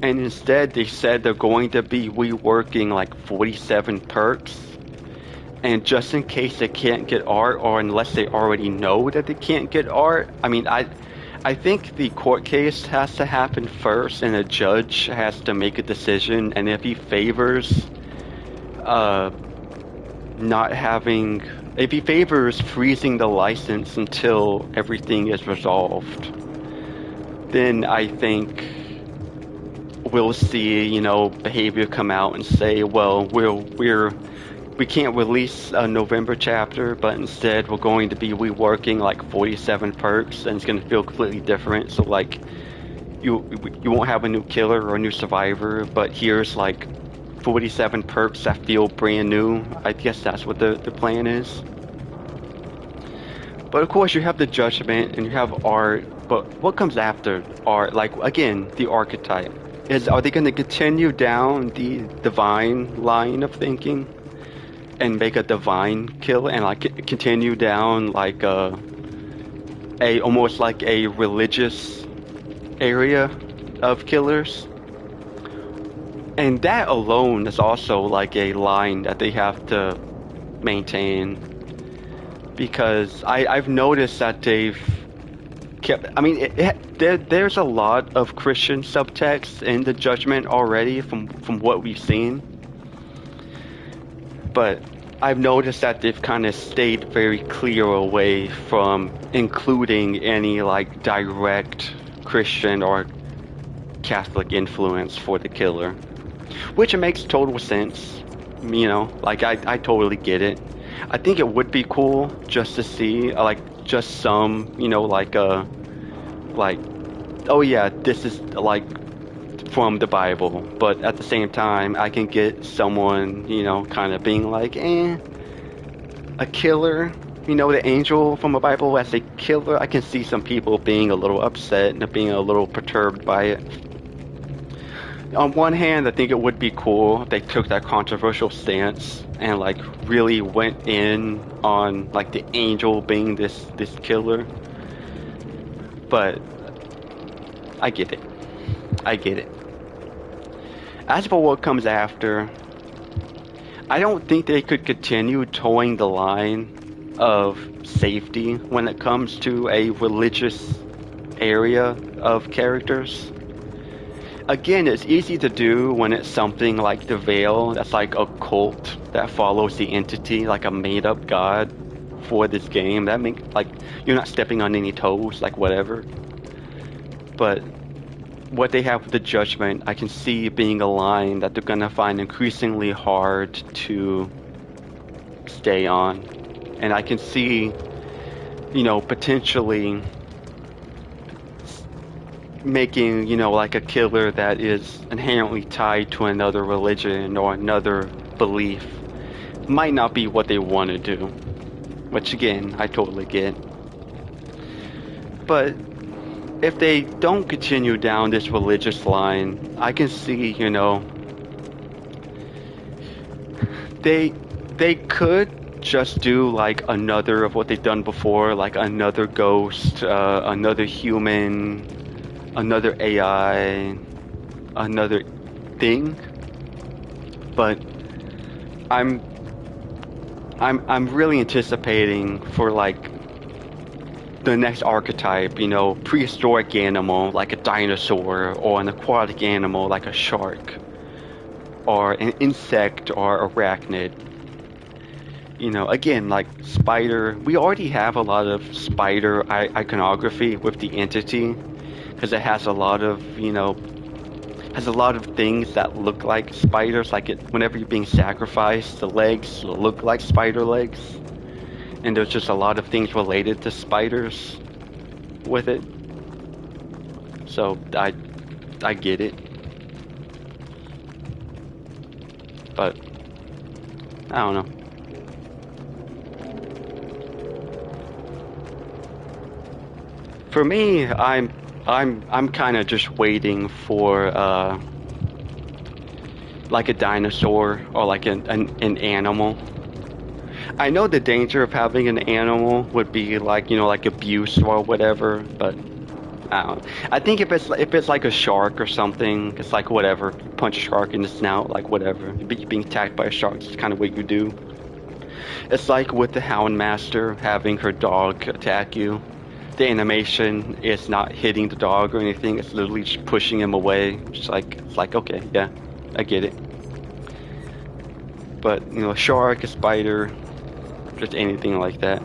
and instead they said they're going to be reworking like 47 perks, and just in case they can't get art, or unless they already know that they can't get art, I mean, I think the court case has to happen first, and a judge has to make a decision, and if he favors if he favors freezing the license until everything is resolved, then I think we'll see, behavior come out and say, well, we can't release a November chapter, but instead we're going to be reworking like 47 perks, and it's going to feel completely different. So like, you won't have a new killer or a new survivor, but here's like 47 perks that feel brand new. I guess that's what the plan is. But of course you have the Judgment and you have art, but what comes after art? Like, again, the archetype. Are they going to continue down the divine line of thinking and make a divine killer, and like continue down like a almost like a religious area of killers. And that alone is also like a line that they have to maintain because I've noticed that they've kept. I mean, there's a lot of Christian subtext in the Judgment already from what we've seen, but I've noticed that they've kind of stayed very clear away from including any like direct Christian or Catholic influence for the killer, which makes total sense. You know, like I totally get it. I think it would be cool just to see like just some, you know, like oh yeah, this is like from the Bible, but at the same time, I can get someone, you know, kind of being like, a killer, you know, the angel from the Bible as a killer. I can see some people being a little upset and being a little perturbed by it. On one hand, I think it would be cool if they took that controversial stance and like really went in on like the angel being this killer. But I get it. I get it. As for what comes after, I don't think they could continue towing the line of safety when it comes to a religious area of characters. Again, it's easy to do when it's something like the Veil, that's like a cult that follows the entity, like a made-up god for this game. That makes like you're not stepping on any toes, like whatever. But what they have with the Judgment, I can see being a line that they're gonna find increasingly hard to stay on, and I can see, you know, potentially making, you know, like a killer that is inherently tied to another religion or another belief might not be what they want to do, which again, I totally get. But if they don't continue down this religious line, I can see, you know, they could just do like another of what they've done before, like another ghost, another human, another AI, another thing. But I'm I'm really anticipating for like the next archetype, you know, prehistoric animal like a dinosaur, or an aquatic animal like a shark, or an insect or arachnid. You know, again, like spider. We already have a lot of spider iconography with the entity, because it has a lot of, you know, has a lot of things that look like spiders. Like it, whenever you're being sacrificed, the legs look like spider legs, and there's just a lot of things related to spiders with it. So I get it, but I don't know. For me, I'm kind of just waiting for like a dinosaur or like an animal. I know the danger of having an animal would be like, you know, like abuse or whatever, but I don't know. I think if it's like a shark or something, it's like whatever. Punch a shark in the snout, like whatever. Being attacked by a shark is kind of what you do. It's like with the Hound Master having her dog attack you. The animation is not hitting the dog or anything. It's literally just pushing him away. It's like okay, yeah, I get it. But you know, a shark, a spider, just anything like that.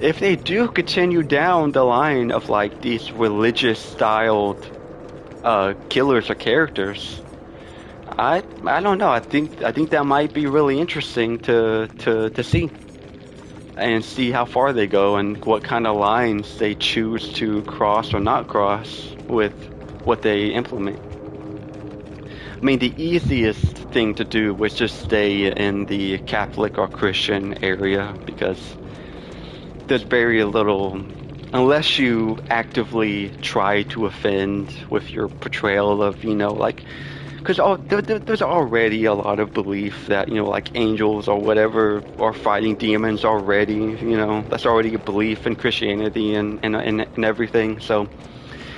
If they do continue down the line of like these religious styled killers or characters, I don't know. I think that might be really interesting to see, and see how far they go and what kind of lines they choose to cross or not cross with what they implement. I mean, the easiest thing to do was just stay in the Catholic or Christian area, because there's very little, unless you actively try to offend with your portrayal of, you know, like because there's already a lot of belief that, like angels or whatever are fighting demons already. That's already a belief in Christianity and everything. So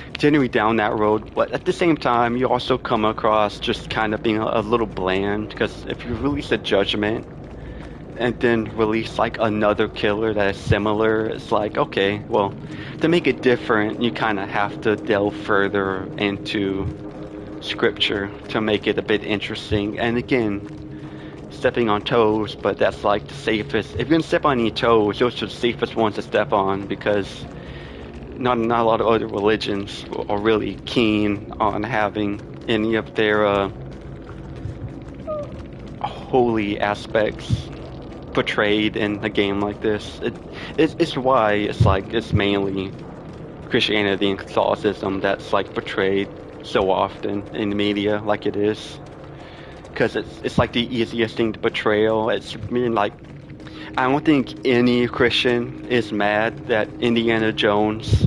continuing down that road, but at the same time, you also come across just kind of being a little bland, because if you release a Judgment and then release like another killer that is similar, it's like, okay, well, to make it different, you kind of have to delve further into scripture to make it a bit interesting. And again, stepping on toes, but that's like the safest. If you're gonna step on any toes, those are the safest ones to step on, because not a lot of other religions are really keen on having any of their holy aspects portrayed in a game like this. It's why it's mainly Christianity and Catholicism that's like portrayed so often in the media like it is, because it's like the easiest thing to portrayal. Like, I don't think any Christian is mad that Indiana Jones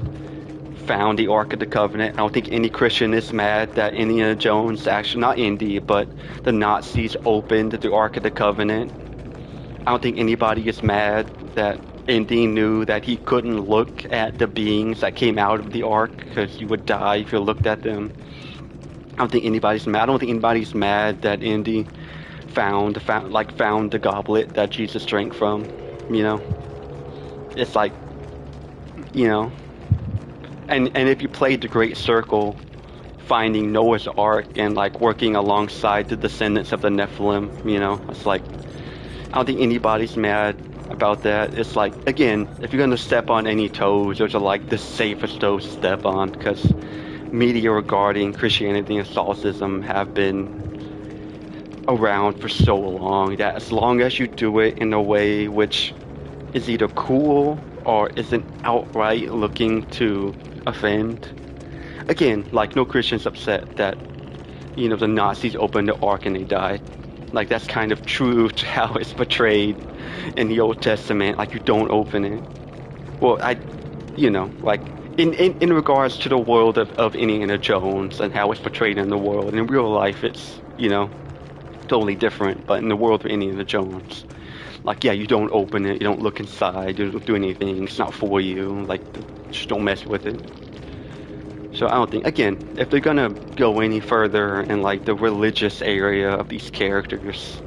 found the Ark of the Covenant. I don't think any Christian is mad that Indiana Jones, actually not Indy, but the Nazis opened the Ark of the Covenant. I don't think anybody is mad that Indy knew that he couldn't look at the beings that came out of the Ark because you would die if you looked at them. I don't think anybody's mad. I don't think anybody's mad that Indy found the goblet that Jesus drank from. It's like, and if you played the Great Circle, finding Noah's Ark and like working alongside the descendants of the Nephilim, it's like, I don't think anybody's mad about that. It's like, again, if you're gonna step on any toes, those are like the safest toes to step on, because media regarding Christianity and Catholicism have been around for so long that as long as you do it in a way which is either cool or isn't outright looking to offend. Again, like, no Christian's upset that, the Nazis opened the Ark and they died. Like, that's kind of true to how it's portrayed in the Old Testament. Like, you don't open it. Well, like, in regards to the world of Indiana Jones and how it's portrayed in the world, in real life it's, totally different. But in the world of Indiana Jones, like, yeah, you don't open it, you don't look inside, you don't do anything, it's not for you. Like, just don't mess with it. So I don't think, again, if they're gonna go any further in like the religious area of these characters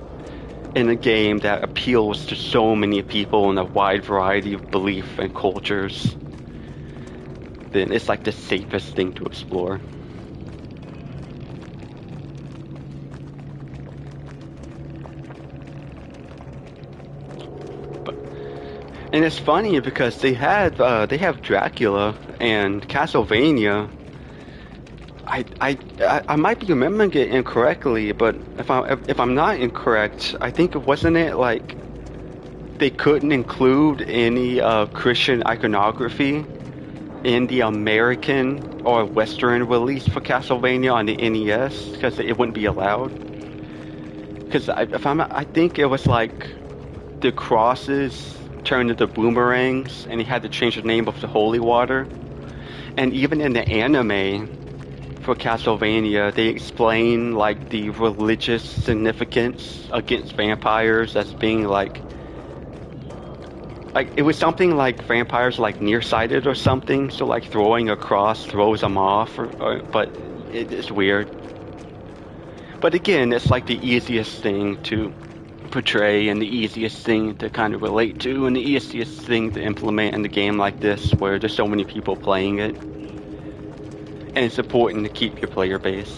in a game that appeals to so many people in a wide variety of belief and cultures, then it's like the safest thing to explore. And it's funny because they have Dracula and Castlevania. I might be remembering it incorrectly, but if I'm not incorrect, I think wasn't it like they couldn't include any Christian iconography in the American or Western release for Castlevania on the NES because it wouldn't be allowed. Because I think it was like the crosses turned into boomerangs, and he had to change the name of the holy water. And even in the anime for Castlevania, they explain like the religious significance against vampires as being like it was something like vampires like nearsighted or something, so like throwing a cross throws them off, but it's weird. But again, it's like the easiest thing to portray and the easiest thing to kind of relate to and the easiest thing to implement in a game like this where there's so many people playing it, and it's important to keep your player base.